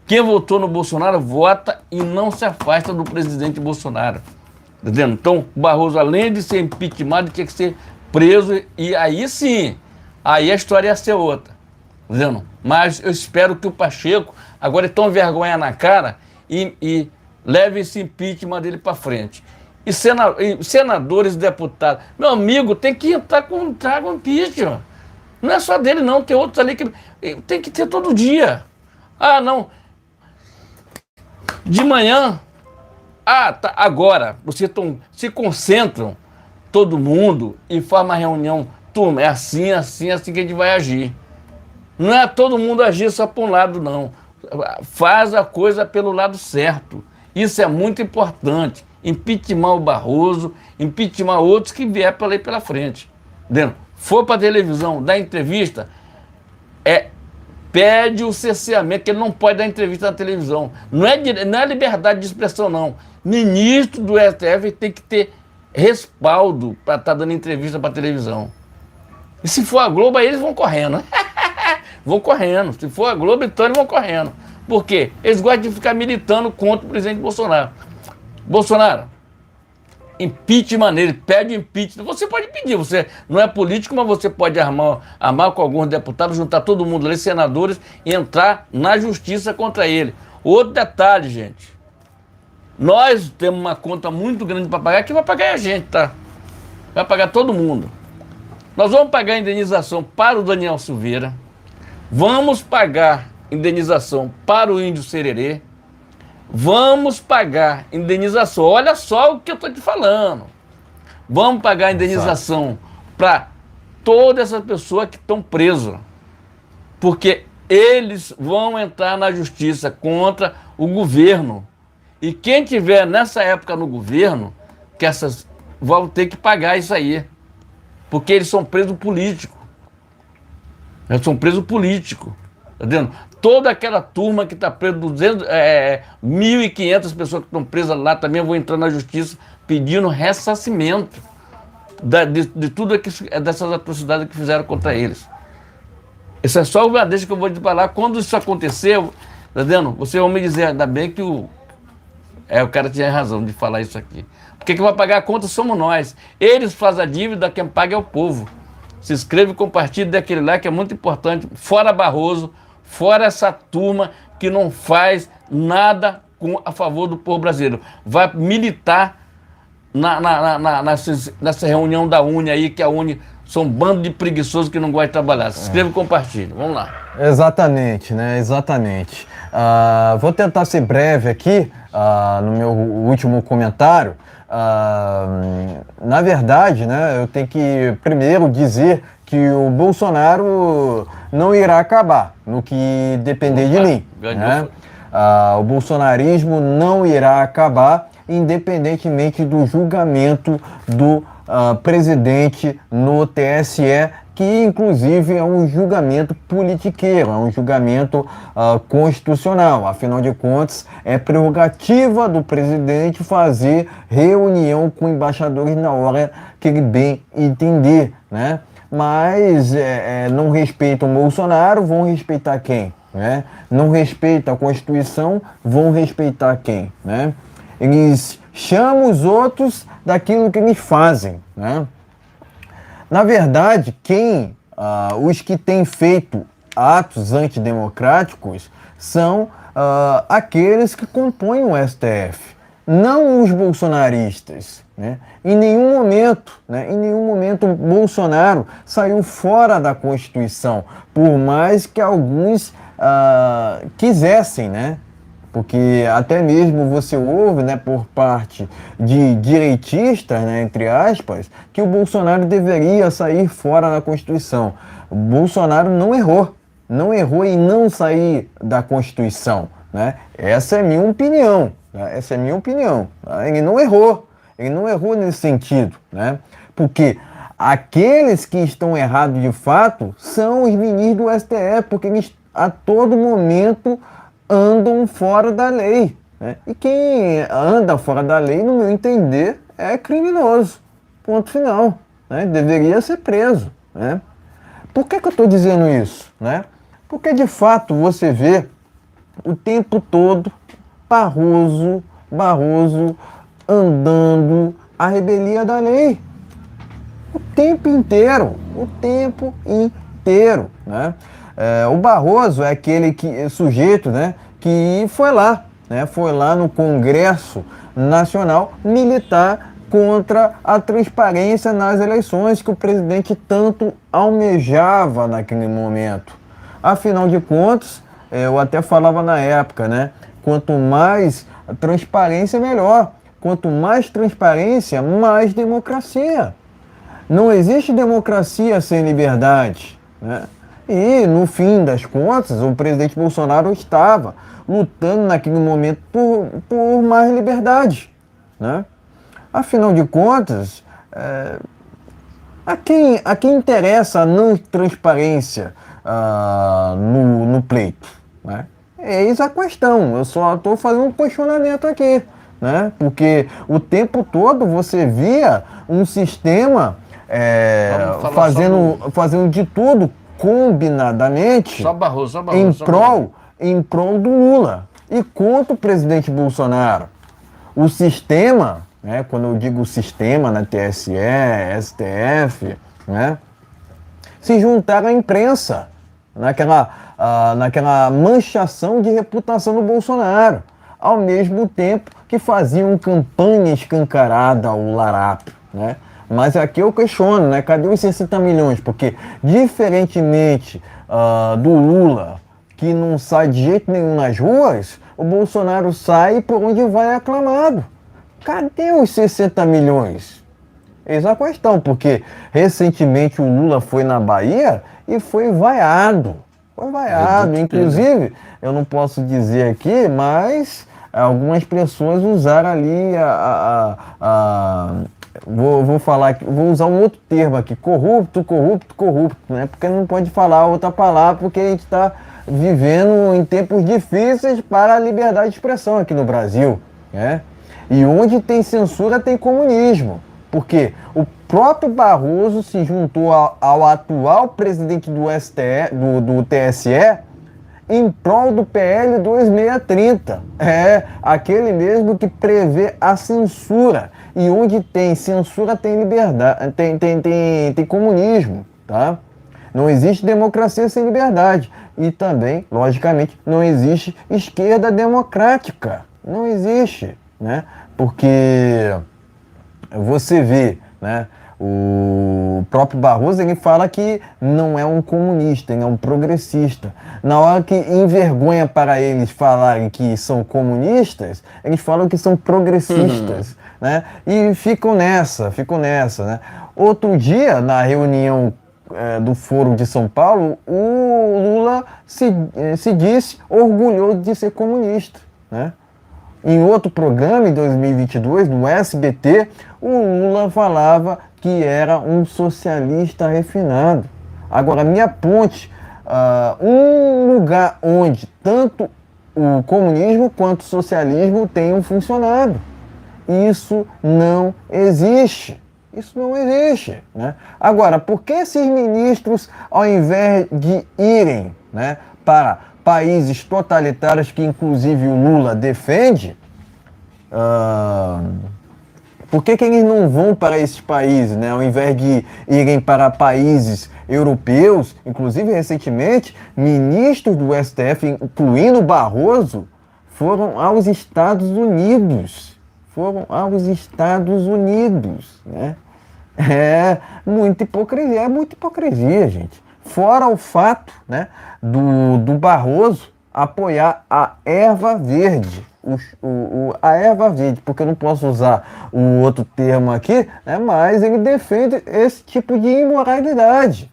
Speaker 1: Quem votou no Bolsonaro vota e não se afasta do presidente Bolsonaro. Tá entendendo? Então, o Barroso, além de ser impeachment, tinha que ser preso. E aí sim, aí a história ia ser outra. Tá entendendo? Mas eu espero que o Pacheco agora tome vergonha na cara e leve esse impeachment dele para frente. E senadores e deputados, meu amigo, tem que entrar com impeachment. Não é só dele não, tem outros ali que tem que ter todo dia. Ah, não. De manhã, tá, agora, vocês se concentram, todo mundo, e faz uma reunião. Turma, é assim que a gente vai agir. Não é todo mundo agir só para um lado, não. Faz a coisa pelo lado certo. Isso é muito importante. Impeachment o Barroso, impeachment outros que vier pela aí pela frente. Entendeu? For para televisão, dar entrevista, pede o cerceamento, que ele não pode dar entrevista na televisão. Não é liberdade de expressão, não. Ministro do STF tem que ter respaldo para estar dando entrevista para televisão. E se for a Globo, aí eles vão correndo. Vão correndo. Se for a Globo, então eles vão correndo. Por quê? Eles gostam de ficar militando contra o presidente Bolsonaro. Bolsonaro, impeachment nele, pede impeachment. Você pode pedir, você não é político, mas você pode armar com alguns deputados, juntar todo mundo ali, senadores, e entrar na justiça contra ele. Outro detalhe, gente. Nós temos uma conta muito grande para pagar, que vai pagar a gente, tá? Vai pagar todo mundo. Nós vamos pagar a indenização para o Daniel Silveira, vamos pagar indenização para o Índio Sererê, vamos pagar indenização. Olha só o que eu estou te falando. Vamos pagar indenização para todas essas pessoas que estão presas. Porque eles vão entrar na justiça contra o governo. E quem tiver nessa época no governo, que essas vão ter que pagar isso aí. Porque eles são presos políticos. Eles são presos políticos. Tá vendo? Toda aquela turma que está presa, 1.500 pessoas que estão presas lá também vão entrar na justiça pedindo ressarcimento de tudo dessas atrocidades que fizeram contra eles. Isso é só uma deixa que eu vou te falar. Quando isso acontecer, tá vendo? Você vai me dizer, ainda bem que o cara tinha razão de falar isso aqui. Porque quem vai pagar a conta somos nós. Eles fazem a dívida, quem paga é o povo. Se inscreve e compartilha daquele lá que é muito importante. Fora Barroso, fora essa turma que não faz nada a favor do povo brasileiro. Vai militar nessa reunião da UNE aí, que a UNE são um bando de preguiçosos que não gostam de trabalhar. Se inscreva e compartilha. Vamos lá.
Speaker 2: Exatamente, né? Exatamente. Vou tentar ser breve aqui no meu último comentário. Na verdade, né, eu tenho que primeiro dizer que o Bolsonaro não irá acabar no que depender de mim. Né? O bolsonarismo não irá acabar independentemente do julgamento do presidente no TSE, que inclusive é um julgamento politiqueiro, é um julgamento constitucional. Afinal de contas, é prerrogativa do presidente fazer reunião com embaixadores na hora que ele bem entender, né? Mas não respeitam o Bolsonaro, vão respeitar quem? Né? Não respeitam a Constituição, vão respeitar quem? Né? Eles chamam os outros daquilo que eles fazem, né? Na verdade, os que têm feito atos antidemocráticos são aqueles que compõem o STF, não os bolsonaristas. Né? Em nenhum momento Bolsonaro saiu fora da Constituição, por mais que alguns quisessem, né? Porque até mesmo você ouve, né, por parte de direitistas, né, entre aspas, que o Bolsonaro deveria sair fora da Constituição. O Bolsonaro não errou em não sair da Constituição, né? Essa é minha opinião, né? Essa é minha opinião. Tá? Ele não errou nesse sentido, né? Porque aqueles que estão errados de fato são os ministros do STF, porque eles a todo momento andam fora da lei, né? E quem anda fora da lei, no meu entender, é criminoso. Ponto final, né? Deveria ser preso, né? Por que eu estou dizendo isso, né? Porque de fato você vê o tempo todo Barroso andando a rebelia da lei. O tempo inteiro, né? O Barroso é aquele sujeito, né, que foi lá no Congresso Nacional militar contra a transparência nas eleições que o presidente tanto almejava naquele momento. Afinal de contas, eu até falava na época, né, quanto mais transparência, melhor. Quanto mais transparência, mais democracia. Não existe democracia sem liberdade, né? E, no fim das contas, o presidente Bolsonaro estava lutando naquele momento por mais liberdade, né? Afinal de contas, a quem interessa a não transparência no pleito, né? Eis a questão. Eu só estou fazendo um questionamento aqui, né? Porque o tempo todo você via um sistema fazendo de tudo combinadamente em prol do Lula e contra o presidente Bolsonaro. O sistema, né, quando eu digo sistema na TSE, STF, né, se juntaram à imprensa naquela manchação de reputação do Bolsonaro, ao mesmo tempo que faziam campanha escancarada ao larápio, né? Mas aqui eu questiono, né? Cadê os 60 milhões? Porque, diferentemente do Lula, que não sai de jeito nenhum nas ruas, o Bolsonaro sai por onde vai aclamado. Cadê os 60 milhões? Eis a questão, porque recentemente o Lula foi na Bahia e foi vaiado. Inclusive, eu não posso dizer aqui, mas algumas pessoas usaram ali vou usar um outro termo aqui, corrupto, né? Porque não pode falar outra palavra, porque a gente está vivendo em tempos difíceis para a liberdade de expressão aqui no Brasil, né? E onde tem censura tem comunismo, porque o próprio Barroso se juntou ao atual presidente do do TSE em prol do PL 2630, aquele mesmo que prevê a censura. E onde tem censura tem liberdade, tem comunismo, tá? Não existe democracia sem liberdade. E também, logicamente, não existe esquerda democrática. Não existe, né? Porque você vê, né? O próprio Barroso, ele fala que não é um comunista, ele é um progressista. Na hora que envergonha para eles falarem que são comunistas, eles falam que são progressistas, né? E ficam nessa, né? Outro dia, na reunião do Foro de São Paulo, o Lula se disse orgulhoso de ser comunista, né? Em outro programa, em 2022, no SBT, o Lula falava que era um socialista refinado. Agora, me aponte um lugar onde tanto o comunismo quanto o socialismo tenham funcionado. Isso não existe. Né? Agora, por que esses ministros, ao invés de irem, né, para países totalitários que inclusive o Lula defende, por que eles não vão para esses países, né, ao invés de irem para países europeus, inclusive recentemente, ministros do STF, incluindo Barroso, foram aos Estados Unidos. Foram aos Estados Unidos, né? É muita hipocrisia, gente. Fora o fato, né, do Barroso apoiar a erva verde. A erva verde, porque eu não posso usar o outro termo aqui, né, mas ele defende esse tipo de imoralidade,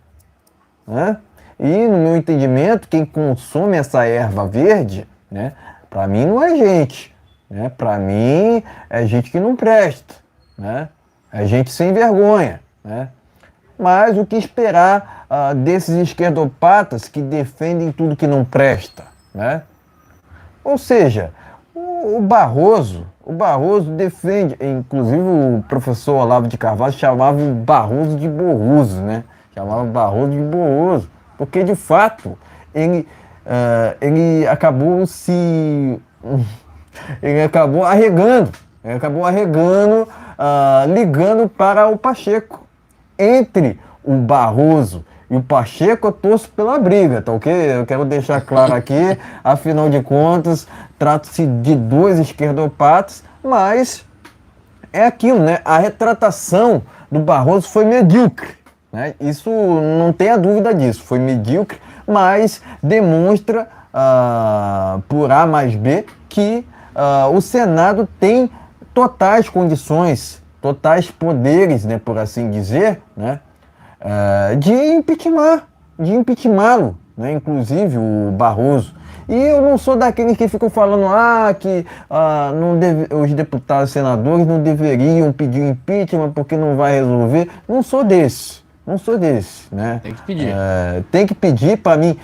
Speaker 2: né? E no meu entendimento, quem consome essa erva verde, né, para mim não é gente, né? Para mim é gente que não presta, né? É gente sem vergonha, né? Mas o que esperar desses esquerdopatas que defendem tudo que não presta, né? Ou seja, o Barroso defende, inclusive o professor Olavo de Carvalho chamava o Barroso de borroso, né? Chamava o Barroso de borroso, porque de fato ele acabou ligando para o Pacheco. Entre o Barroso e o Pacheco, eu torço pela briga, tá ok? Eu quero deixar claro aqui, afinal de contas, trata-se de dois esquerdopatas, mas é aquilo, né? A retratação do Barroso foi medíocre, né? Isso não tenha dúvida disso, foi medíocre, mas demonstra por A mais B que o Senado tem totais condições, totais poderes, né, por assim dizer, né, de impeachmentá-lo, né, inclusive o Barroso. E eu não sou daqueles que ficam falando que os deputados e senadores não deveriam pedir impeachment porque não vai resolver. Não sou desse, né?
Speaker 1: Tem que pedir.
Speaker 2: Tem que pedir. Para mim,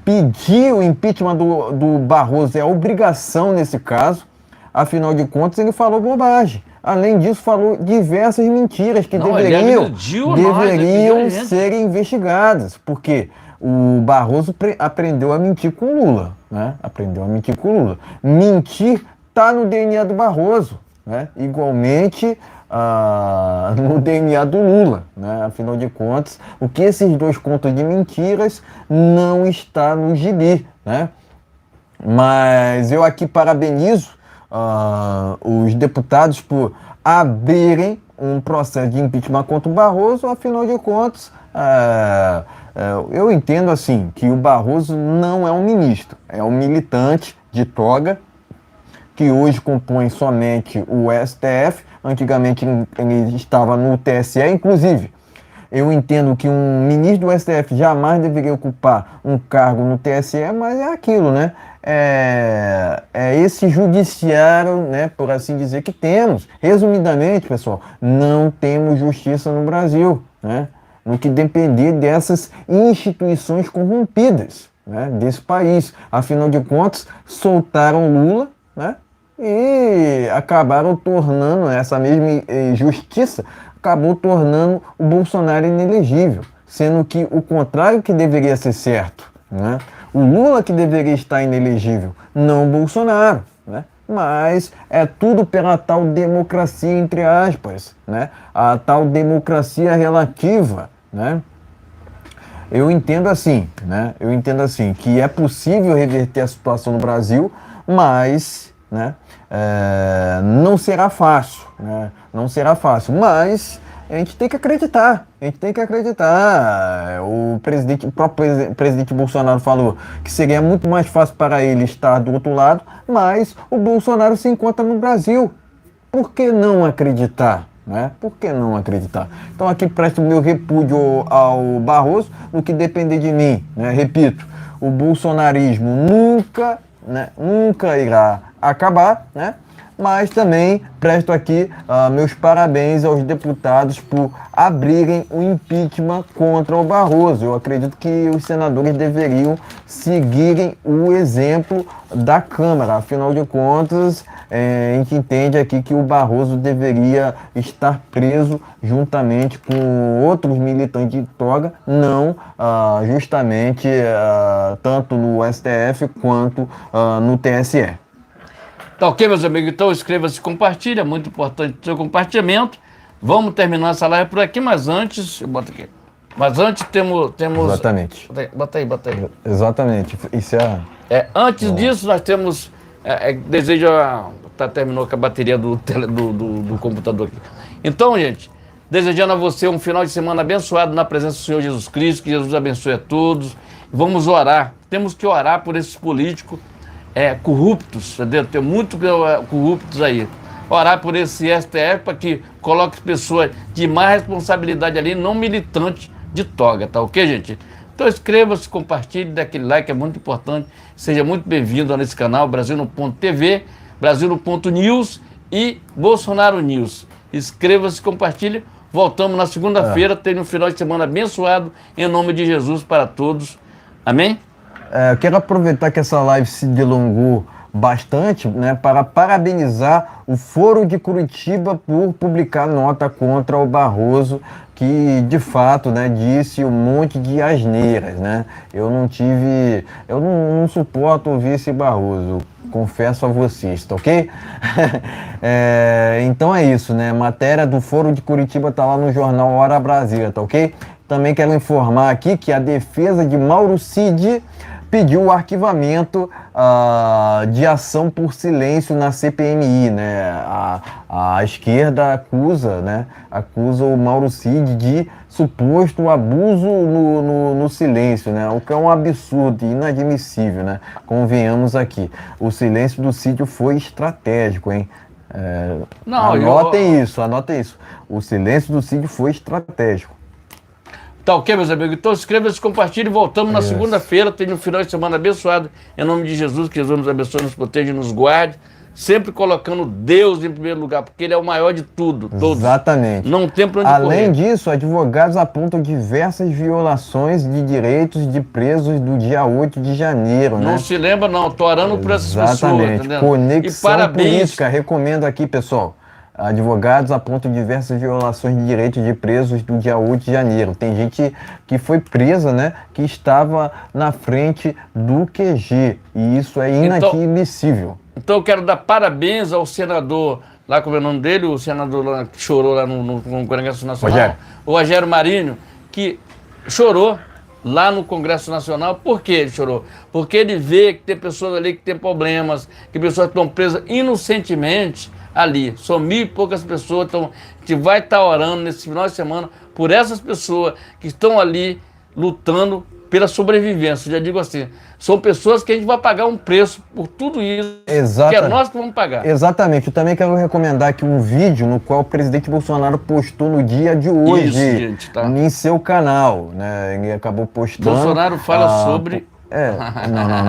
Speaker 2: pedir o impeachment do Barroso é obrigação nesse caso. Afinal de contas, ele falou bobagem. Além disso, falou diversas mentiras que deveriam serem investigadas. Porque o Barroso aprendeu a mentir com o Lula, né? Mentir está no DNA do Barroso, né? Igualmente no DNA do Lula, né? Afinal de contas, o que esses dois contam de mentiras não está no gibi, né? Mas eu aqui parabenizo os deputados por abrirem um processo de impeachment contra o Barroso. Afinal de contas, eu entendo assim que o Barroso não é um ministro, é um militante de toga que hoje compõe somente o STF. Antigamente ele estava no TSE, inclusive. Eu entendo que um ministro do STF jamais deveria ocupar um cargo no TSE, mas é aquilo, né? É esse judiciário, né, por assim dizer, que temos. Resumidamente, pessoal, não temos justiça no Brasil, né? No que depender dessas instituições corrompidas, né, desse país. Afinal de contas, soltaram Lula, né? E acabaram tornando essa mesma justiça, acabou tornando o Bolsonaro inelegível, sendo que o contrário que deveria ser certo, né? O Lula que deveria estar inelegível, não o Bolsonaro, né? Mas é tudo pela tal democracia, entre aspas, né? A tal democracia relativa, né? Eu entendo assim, né? Que é possível reverter a situação no Brasil, mas, né, não será fácil, né? Não será fácil, mas a gente tem que acreditar, O próprio presidente Bolsonaro falou que seria muito mais fácil para ele estar do outro lado, mas o Bolsonaro se encontra no Brasil. Por que não acreditar? Né? Por que não acreditar? Então aqui presto o meu repúdio ao Barroso, no que depender de mim, né? Repito, o bolsonarismo nunca irá acabar, né? Mas também presto aqui meus parabéns aos deputados por abrirem o impeachment contra o Barroso. Eu acredito que os senadores deveriam seguirem o exemplo da Câmara. Afinal de contas, a gente entende aqui que o Barroso deveria estar preso juntamente com outros militantes de toga, não justamente tanto no STF quanto no TSE.
Speaker 1: Tá ok, meus amigos? Então inscreva-se e compartilha, muito importante o seu compartilhamento. Vamos terminar essa live por aqui, mas antes, eu boto aqui. Mas antes temos...
Speaker 2: Exatamente.
Speaker 1: Bota aí.
Speaker 2: Exatamente. Isso é...
Speaker 1: Antes disso, nós temos... desejo... terminou com a bateria do computador aqui. Então, gente, desejando a você um final de semana abençoado na presença do Senhor Jesus Cristo, que Jesus abençoe a todos. Vamos orar. Temos que orar por esses políticos corruptos, entendeu? Tem muitos corruptos aí. Orar por esse STF para que coloque pessoas de mais responsabilidade ali, não militante de toga, tá ok, gente? Então inscreva-se, compartilhe, dê aquele like, é muito importante. Seja muito bem-vindo nesse canal, Brasil no Ponto TV, Brasil no Ponto News e Bolsonaro News. Inscreva-se, compartilhe. Voltamos na segunda-feira, tendo um final de semana abençoado, em nome de Jesus para todos. Amém?
Speaker 2: Eu quero aproveitar que essa live se delongou bastante, né, para parabenizar o Foro de Curitiba por publicar nota contra o Barroso, que de fato, né, disse um monte de asneiras, né? Eu não suporto ouvir esse Barroso, confesso a vocês, tá ok? Então é isso, né? Matéria do Foro de Curitiba tá lá no jornal Hora Brasília, tá ok? Também quero informar aqui que a defesa de Mauro Cid pediu o arquivamento de ação por silêncio na CPMI, né? A esquerda acusa o Mauro Cid de suposto abuso no silêncio, né? O que é um absurdo e inadmissível, né? Convenhamos aqui. O silêncio do Cid foi estratégico, hein? Anotem isso. O silêncio do Cid foi estratégico.
Speaker 1: Tá ok, meus amigos? Então inscreva-se, compartilhe e voltamos na segunda-feira. Tenha um final de semana abençoado. Em nome de Jesus, que Jesus nos abençoe, nos proteja e nos guarde. Sempre colocando Deus em primeiro lugar, porque Ele é o maior de tudo. Todos.
Speaker 2: Exatamente.
Speaker 1: Não tem pra onde correr.
Speaker 2: Além disso, advogados apontam diversas violações de direitos de presos do dia 8 de janeiro.
Speaker 1: Não se lembra, não. Tô orando por essas pessoas. Entendeu?
Speaker 2: Conexão
Speaker 1: e parabéns.
Speaker 2: política. Recomendo aqui, pessoal. Advogados apontam diversas violações de direitos de presos do dia 8 de janeiro. Tem gente que foi presa, né, que estava na frente do QG. E isso é inadmissível.
Speaker 1: Então eu quero dar parabéns ao senador, lá como é o nome dele, o senador lá, que chorou lá no Congresso Nacional, o Rogério Marinho, que chorou lá no Congresso Nacional. Por que ele chorou? Porque ele vê que tem pessoas ali que têm problemas, que pessoas estão presas inocentemente ali. São 1.000 e poucas pessoas, então a gente vai estar orando nesse final de semana por essas pessoas que estão ali lutando pela sobrevivência. Já digo assim, são pessoas que a gente vai pagar um preço por tudo isso, que é nós que vamos pagar.
Speaker 2: Exatamente. Eu também quero recomendar aqui um vídeo no qual o presidente Bolsonaro postou no dia de hoje,
Speaker 1: isso, gente, tá?
Speaker 2: em seu canal, né? Ele acabou postando.
Speaker 1: Bolsonaro fala sobre...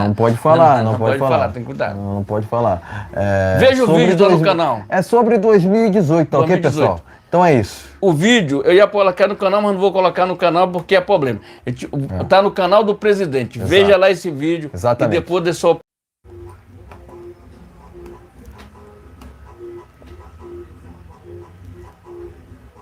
Speaker 2: Não pode falar, não pode falar.
Speaker 1: Tem cuidado.
Speaker 2: Não pode falar.
Speaker 1: Veja o vídeo no canal.
Speaker 2: É sobre 2018, tá ok, pessoal? Então é isso.
Speaker 1: O vídeo, eu ia colocar no canal, mas não vou colocar no canal porque é problema. Tá no canal do presidente. Exato. Veja lá esse vídeo.
Speaker 2: Exatamente.
Speaker 1: E depois dê sua